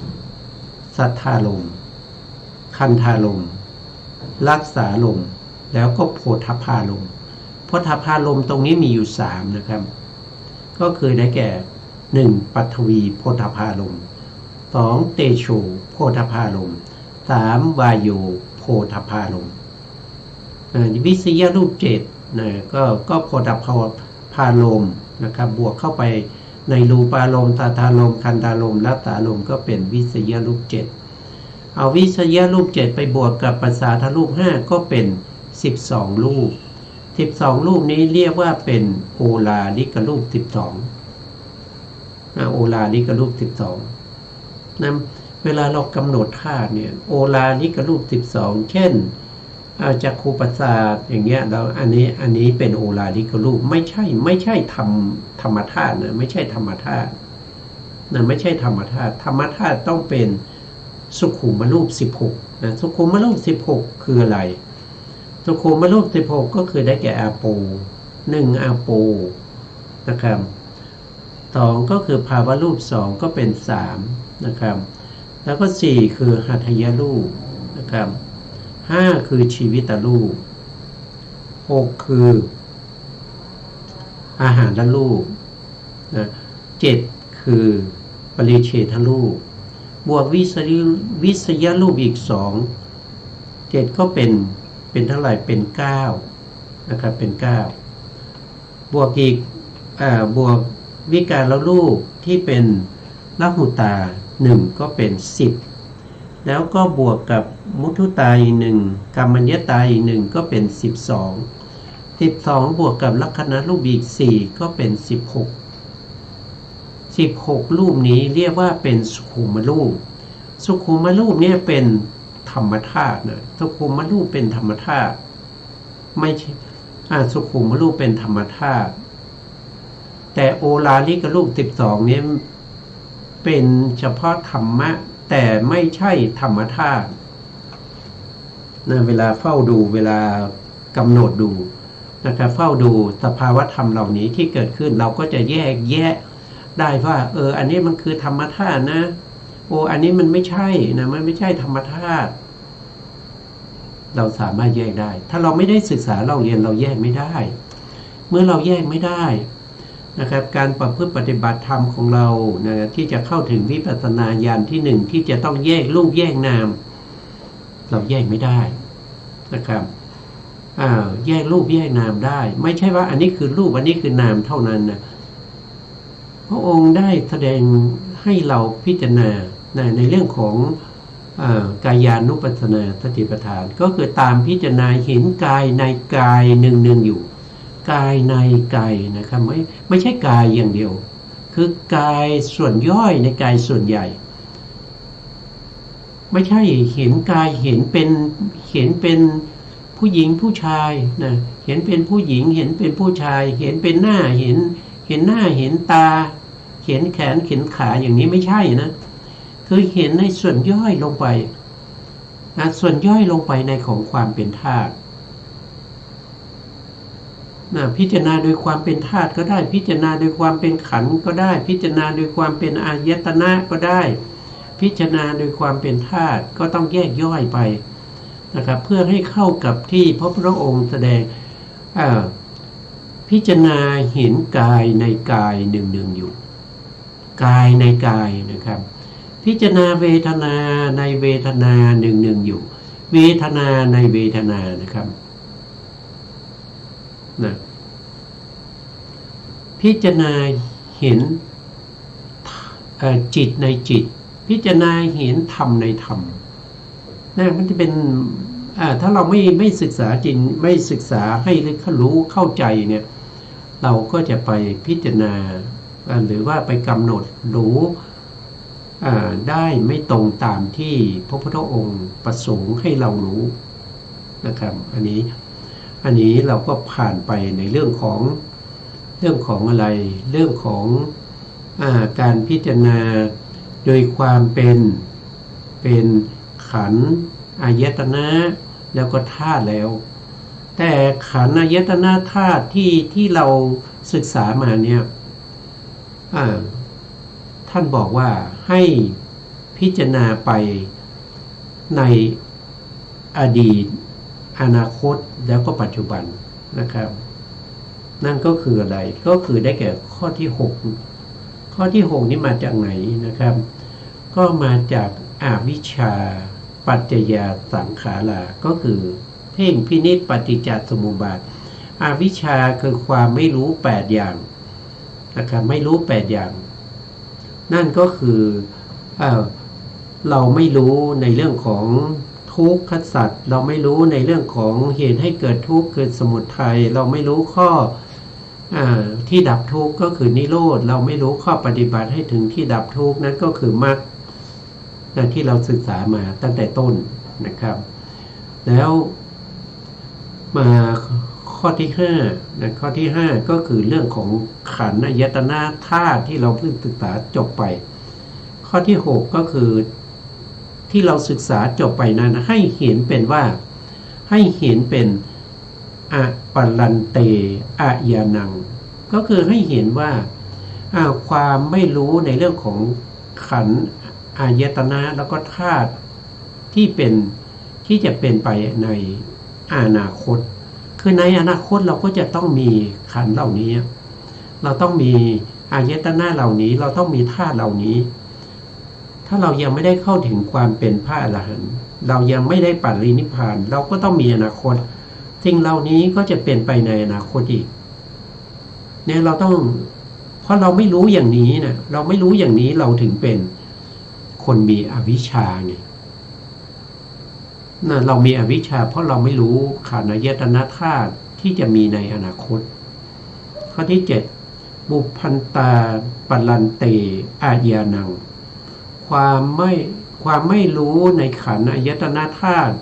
Speaker 2: สัทธารมณ์คันธารมณ์รักษารมณ์แล้วก็โพธพารมณ์โพธพารมณ์ตรงนี้มีอยู่3นะครับก็คือได้แก่1ปัทวีโพธพารมณ์2เตโชโพธพารมณ์3วายโยโพธพารมณ์วิสยรูป7นะก็โพธพารมณ์นะครับบวกเข้าไปในรูปารมณ์สัทธารมณ์คันธารมณ์รักษารมณ์ก็เป็นวิสยรูป7เอาวิสยรูป7ไปบวกกับปัสสาทรูป5ก็เป็น12รูป12รูปนี้เรียกว่าเป็นโอลาลิกรูป12โอลาลิกรูป12นะเวลาเรากำหนดธาตุเนี่ยโอลาลิกรูป12เช่นจักขุปัสสาทอย่างเงี้ยเราอันนี้เป็นโอลาลิกรูปไม่ใช่ธรรมธาตุนะไม่ใช่ธรรมธาตุนะไม่ใช่ธรรมธาตุธรรมธาตุต้องเป็นสุขุมรูป16นะสุขุมรูป16คืออะไรสุขุมรูป16ก็คือได้แก่อาโป1อาโปนะครับ2ก็คือภาวะรูป2ก็เป็น3นะครับแล้วก็4คือหัตถยรูปนะครับ5คือชีวิตรูป6คืออาหารรูปนะ7คือปริเฉทรูปบวกวิสยรูปอีก2 7ก็เป็นเท่าไหร่เป็น9นะครับเป็น9บวกอีกบวกวิการรูปที่เป็นละหุตา1ก็เป็น10แล้วก็บวกกับมุทุตาอีก1กัมมัญญตาอีก1ก็เป็น12บวกกับลักขณรูปอีก4ก็เป็น16รูปนี้เรียกว่าเป็นสุขุมรูปสุขุมรูปเนี่ยเป็นธรรมธาตุนะสุขุมรูปเป็นธรรมธาตุไม่ใช่สุขุมรูปเป็นธรรมธาตุแต่โอลาลิกรูป12นี้เป็นเฉพาะธรรมะแต่ไม่ใช่ธรรมธาตุนะเวลาเฝ้าดูเวลากำหนดดูนะครับเฝ้าดูสภาวะธรรมเหล่านี้ที่เกิดขึ้นเราก็จะแยกแยะได้ว่าอันนี้มันคือธรรมธาตุนะอันนี้มันไม่ใช่นะมันไม่ใช่ธรรมธาตุเราสามารถแยกได้ถ้าเราไม่ได้ศึกษาเราเรียนเราแยกไม่ได้เมื่อเราแยกไม่ได้นะครับการประพฤติปฏิบัติธรรมของเรานะที่จะเข้าถึงวิปัสสนาญาณที่1ที่จะต้องแยกรูปแยกนามเราแยกไม่ได้นะครับแยกรูปแยกนามได้ไม่ใช่ว่าอันนี้คือรูปอันนี้คือนามเท่านั้นนะพระองค์ได้แสดงให้เราพิจารณาในเรื่องของกายานุปัสสนาสติปัฏฐานก็คือตามพิจารณาเห็นกายในกายหนึ่งอยู่กายในกายนะครับไม่ใช่กายอย่างเดียวคือกายส่วนย่อยในกายส่วนใหญ่ไม่ใช่เห็นกายเห็นเป็นผู้หญิงผู้ชายนะเห็นเป็นผู้หญิงเห็นเป็นผู้ชายเห็นเป็นหน้าเห็นหน้าเห็นตาเห็นแขนเห็นขาอย่างนี้ไม่ใช่นะคือเห็นในส่วนย่อยลงไปนะส่วนย่อยลงไปในของความเป็นธาตุนะพิจารณาโดยความเป็นธาตุก็ได้พิจารณาโดยความเป็นขันธ์ก็ได้พิจารณาโดยความเป็นอายตนะก็ได้พิจารณาโดยความเป็นธาตุก็ต้องแยกย่อยไปนะครับเพื่อให้เข้ากับที่พระพุทธองค์แสดงพิจารณาเห็นกายในกายหนึ่งอยู่กายในกายนะครับพิจารณาเวทนาในเวทนาหนึ่งอยู่เวทนาในเวทนานะครับนะ พิจารณาเห็นจิตในจิตพิจารณาเห็นธรรมในธรรมนะมันจะเป็นถ้าเราไม่ศึกษาจริงไม่ศึกษาให้รู้เข้าใจเนี่ยเราก็จะไปพิจารณาหรือว่าไปกำหนดรู้ได้ไม่ตรงตามที่พระพุทธองค์ประสงค์ให้เรารู้นะครับอันนี้เราก็ผ่านไปในเรื่องของอะไรเรื่องของการพิจารณาโดยความเป็นขันธ์อายตนะแล้วก็ธาตุแล้วแต่ขันธ์อายตนะธาตุที่เราศึกษามาเนี่ยท่านบอกว่าให้พิจารณาไปในอดีตอนาคตแล้วก็ปัจจุบันนะครับนั่นก็คืออะไรก็คือได้แก่ข้อที่6ข้อที่6นี้มาจากไหนนะครับก็มาจากอวิชชาปัจจยาสังขาราก็คือเพ่งพินิจปฏิจจสมุปบาทอวิชชาคือความไม่รู้8อย่างนะครับไม่รู้8อย่างนั่นก็คือเราไม่รู้ในเรื่องของทุกขสัจเราไม่รู้ในเรื่องของเหตุให้เกิดทุกข์คือสมุทัยเราไม่รู้ข้อที่ดับทุกข์ก็คือนิโรธเราไม่รู้ข้อปฏิบัติให้ถึงที่ดับทุกข์นั้นก็คือมรรคที่เราศึกษามาตั้งแต่ต้นนะครับแล้วมาข้อที่5นะข้อที่5ก็คือเรื่องของขันธ์อายตนะธาตุที่เราเพิ่งศึกษาจบไปข้อที่6ก็คือที่เราศึกษาจบไปนั้นให้เห็นเป็นว่าให้เห็นเป็นอปัลลันเตอะยานังก็คือให้เห็นว่าความไม่รู้ในเรื่องของขันธ์อายตนะแล้วก็ธาตุที่จะเป็นไปในอนาคตคือในอนาคตเราก็จะต้องมีขันธ์เหล่านี้เราต้องมีอายตนะเหล่านี้เราต้องมีธาตุเหล่านี้ถ้าเรายังไม่ได้เข้าถึงความเป็นพระอรหันต์เรายังไม่ได้ปรินิพพานเราก็ต้องมีอนาคตสิ่งเหล่านี้ก็จะเป็นไปในอนาคตอีกเนี่ยเราต้องเพราะเราไม่รู้อย่างนี้นะเราไม่รู้อย่างนี้เราถึงเป็นคนมีอวิชชาไงนะเรามีอวิชชาเพราะเราไม่รู้ขันธ์อายตนะธาตุที่จะมีในอนาคตข้อที่7บุพพันตาปัลลันเตอาญานังความไม่รู้ในขันธ์อายตนะธาตุ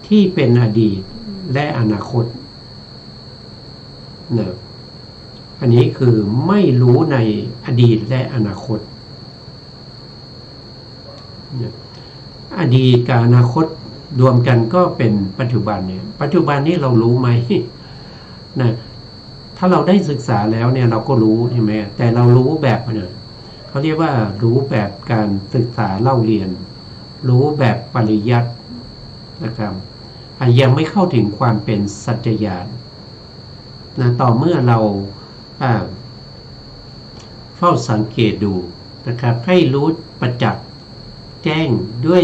Speaker 2: ที่เป็นอดีตและอนาคตนะอันนี้คือไม่รู้ในอดีตและอนาคตอดีตกับอนาคตรวมกันก็เป็นปัจจุบันเนี่ยปัจจุบันนี้เรารู้ไหมนะถ้าเราได้ศึกษาแล้วเนี่ยเราก็รู้ใช่ไหมแต่เรารู้แบบเนี่ยเขาเรียกว่ารู้แบบการศึกษาเล่าเรียนรู้แบบปริยัตินะครับยังไม่เข้าถึงความเป็นสัจจญาณนะต่อเมื่อเราเฝ้าสังเกตดูนะครับให้รู้ประจักษ์แจ้งด้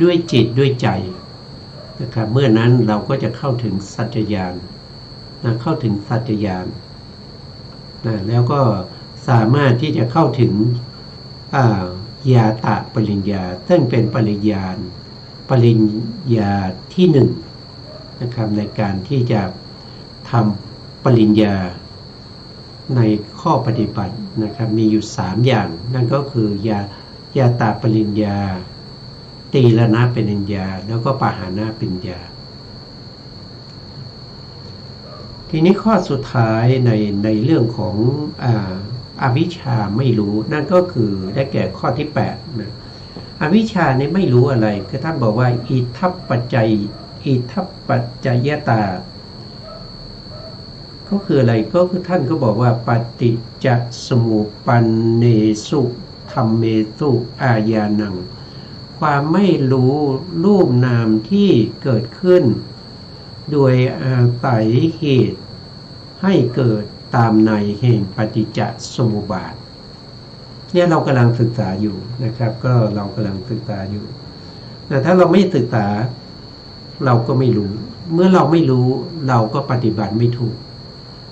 Speaker 2: วยจิตด้วยใจนะครับเมื่อนั้นเราก็จะเข้าถึงสัจจญาณนะเข้าถึงสัจจญาณนะแล้วก็สามารถที่จะเข้าถึงญาตะปริญญาซึ่งเป็นปริญญาที่1นะครับในการที่จะทำปริญญาในข้อปฏิบัตินะครับมีอยู่3อย่างนั่นก็คือญาตะปริญญาตีรณปริญญาแล้วก็ปหานะปริญญาทีนี้ข้อสุดท้ายในเรื่องของอวิชชาไม่รู้นั่นก็คือได้แก่ข้อที่8นะอวิชชาเนี่ยไม่รู้อะไรคือท่านบอกว่าอิทัปปัจจัยตาก็คืออะไรก็คือท่านก็บอกว่าปฏิจจสมุปปันเนสุธัมเมสุอาญานังความไม่รู้รูปนามที่เกิดขึ้นโดยอาศัยเหตุให้เกิดตามในแห่งปฏิจจสมุปบาทเนี่ยเรากำลังศึกษาอยู่นะครับก็เรากำลังศึกษาอยู่แต่ถ้าเราไม่ศึกษาเราก็ไม่รู้เมื่อเราไม่รู้เราก็ปฏิบัติไม่ถูก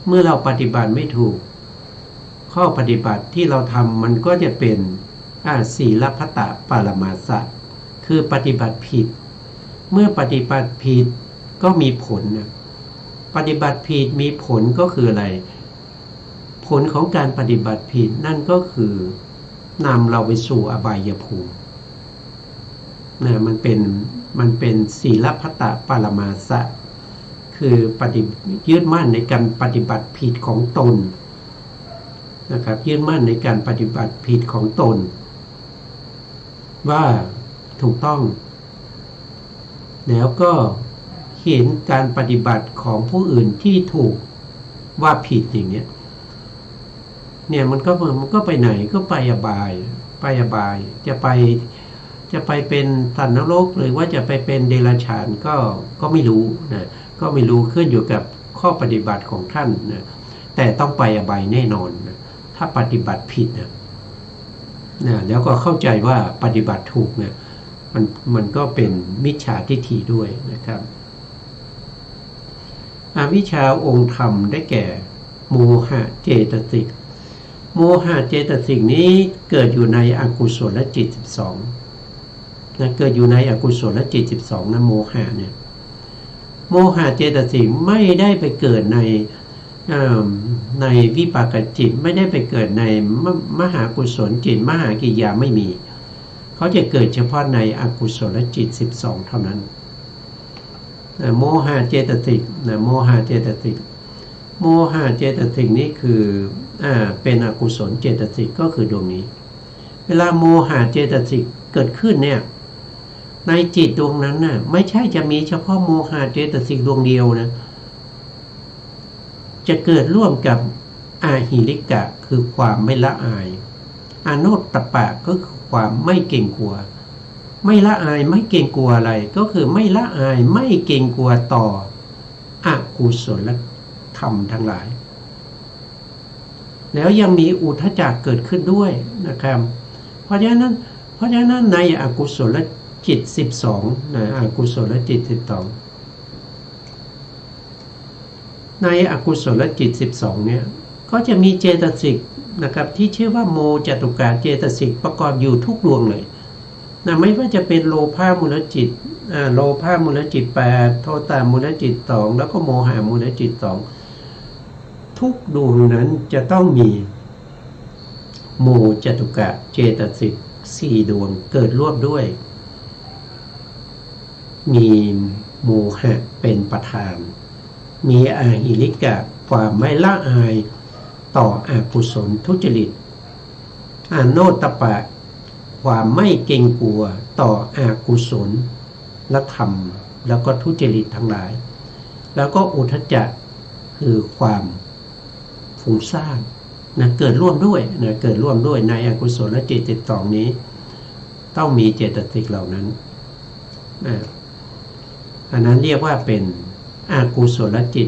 Speaker 2: เมื่อเราปฏิบัติไม่ถูก ข้อปฏิบัติที่เราทำมันก็จะเป็นศีลพัตตปรมาสะคือปฏิบัติผิดเมื่อปฏิบัติผิดก็มีผลนะปฏิบัติผิดมีผลก็คืออะไรผลของการปฏิบัติผิดนั่นก็คือนำเราไปสู่อบายภูมินะมันเป็นศีลพัตตปรมาสะคือยึดมั่นในการปฏิบัติผิดของตนนะครับยึดมั่นในการปฏิบัติผิดของตนว่าถูกต้องแล้วก็เห็นการปฏิบัติของผู้อื่นที่ถูกว่าผิดอย่างเนี้ยเนี่ยมันก็ไปไหนก็ไปอบายจะไปเป็นสัตว์นรกหรือว่าจะไปเป็นเดรัจฉานก็ไม่รู้นะก็ไม่รู้ขึ้นอยู่กับข้อปฏิบัติของท่านนะแต่ต้องไปอบายแน่นอนนะถ้าปฏิบัติผิดนะแล้วก็เข้าใจว่าปฏิบัติถูกเนี่ยมันก็เป็นมิจฉาทิฏฐิด้วยนะครับอวิชชาองค์ธรรมได้แก่โมหะเจตสิกโมหะเจตสิกนี้เกิดอยู่ในอกุศลจิต12นะเกิดอยู่ในอกุศลจิต12นะโมหะเนี่ยโมหะเจตสิกไม่ได้ไปเกิดในวิปากจิตไม่ได้ไปเกิดในมหากุศลจิตมหากิริยาไม่มีเขาจะเกิดเฉพาะในอกุศลจิต12เท่านั้นโมหะเจตสิกโมหะเจตสิกโมหะเจตสิกนี้คือเป็นอกุศลเจตสิกก็คือดวงนี้เวลาโมหะเจตสิกเกิดขึ้นเนี่ยในจิตดวงนั้นน่ะไม่ใช่จะมีเฉพาะโมหะเจตสิกดวงเดียวนะจะเกิดร่วมกับอาหิริกะคือความไม่ละอายอโนตตปะก็คือความไม่เกรงกลัวไม่ละอายไม่เกรงกลัวอะไรก็คือไม่ละอายไม่เกรงกลัวต่ออกุศลธรรมทั้งหลายแล้วยังมีอุทธัจจะเกิดขึ้นด้วยนะครับเพราะฉะนั้นในอกุศลจิต12นะอกุศลจิต12ในอกุศลจิต12เนี่ยก็จะมีเจตสิกนะครับที่ชื่อว่าโมจตุกะเจตสิกประกอบอยู่ทุกดวงเลยนะไม่ว่าจะเป็นโลภะมูลจิตโลภะมูลจิต8โทสะมูลจิต2แล้วก็โมหะมูลจิต2ทุกดวงนั้นจะต้องมีโมจตุกะเจตสิก4ดวงเกิดร่วมด้วยมีโมหะเป็นประธานมีอาหิริกะความไม่ละอายต่ออกุศลทุจริตอโนตตปะความไม่เกรงกลัวต่ออกุศลและธรรมแล้วก็ทุจริตทั้งหลายแล้วก็อุทธัจจะคือความฟุ้งซ่านนะเกิดร่วมด้วยนะเกิดร่วมด้วยในอกุศลจิต12นี้ต้องมีเจตสิกเหล่านั้นอันนั้นเรียกว่าเป็นอกุศลจิต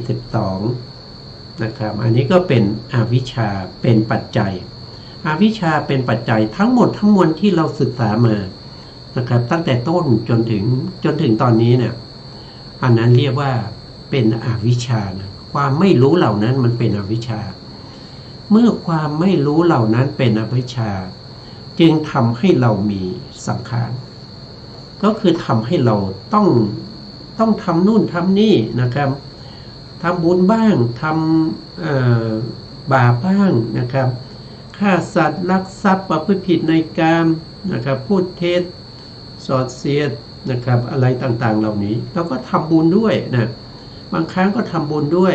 Speaker 2: 12นะครับอันนี้ก็เป็นอวิชชาเป็นปัจจัยอวิชชาเป็นปัจจัยทั้งหมดทั้งมวลที่เราศึกษามานะครับตั้งแต่ต้นจนถึงตอนนี้เนี่ยอันนั้นเรียกว่าเป็นอวิชชานะความไม่รู้เหล่านั้นมันเป็นอวิชชาเมื่อความไม่รู้เหล่านั้นเป็นอวิชชาจึงทำให้เรามีสังขารก็คือทำให้เราต้องทำนู่นทำนี่นะครับทำบุญบ้างทำบาปบ้างนะครับฆ่าสัตว์ลักทรัพย์ประพฤติผิดในกามนะครับพูดเท็จสอดเสียดนะครับอะไรต่างๆเหล่านี้เราก็ทำบุญด้วยนะบางครั้งก็ทำบุญด้วย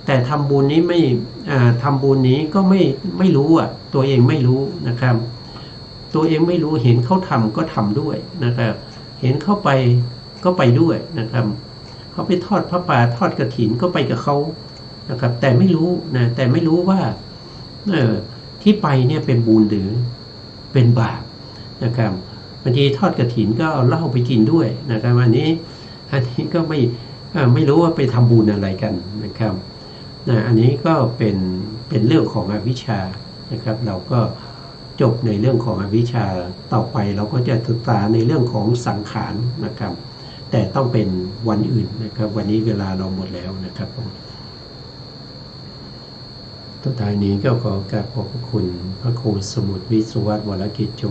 Speaker 2: แต่ทำบุญนี้ทำบุญนี้ก็ไม่รู้ตัวเองไม่รู้นะครับตัวเองไม่รู้เห็นเขาทำก็ทำด้วยนะครับเห็นเข้าไปก็ไปด้วยนะครับเขาไปทอดพระป่าทอดกฐินก็ไปกับเขานะครับแต่ไม่รู้นะแต่ไม่รู้ว่าที่ไปเนี่ยเป็นบุญหรือเป็นบาปนะครับบางทีทอดกฐินก็เอาเหล้าไปกินด้วยนะครับอันนี้ก็ไม่รู้ว่าไปทำบุญอะไรกันนะครับอันนี้ก็เป็นเรื่องของอวิชชานะครับเราก็จบในเรื่องของอวิชชาต่อไปเราก็จะศึกษาในเรื่องของสังขารนะครับแต่ต้องเป็นวันอื่นนะครับวันนี้เวลาเราหมดแล้วนะครับ สุดท้ายนี้ก็ขอกราบขอบพระคุณพระครูสมุทรวิสุวัฒน์วรกิจโจ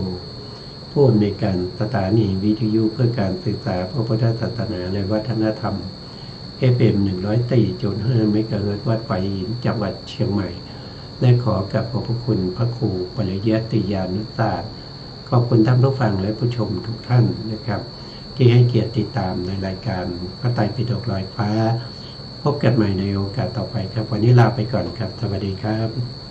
Speaker 2: ผู้อำนวยการสถานีวิทยุเพื่อการศึกษาพระพุทธศาสนาและวัฒนธรรม FM 104.5 เมกะเฮิรตซ์วัดป่าหินจังหวัดเชียงใหม่และขอกราบขอบพระคุณพระครูปริยัติยานุศาสตร์ขอบคุณท่านผู้ฟังและผู้ชมทุกท่านนะครับที่ให้เกียรติติดตามในรายการพระไตรปิฎกลอยฟ้าพบกันใหม่ในโอกาสต่อไปครับวันนี้ลาไปก่อนครับสวัสดีครับ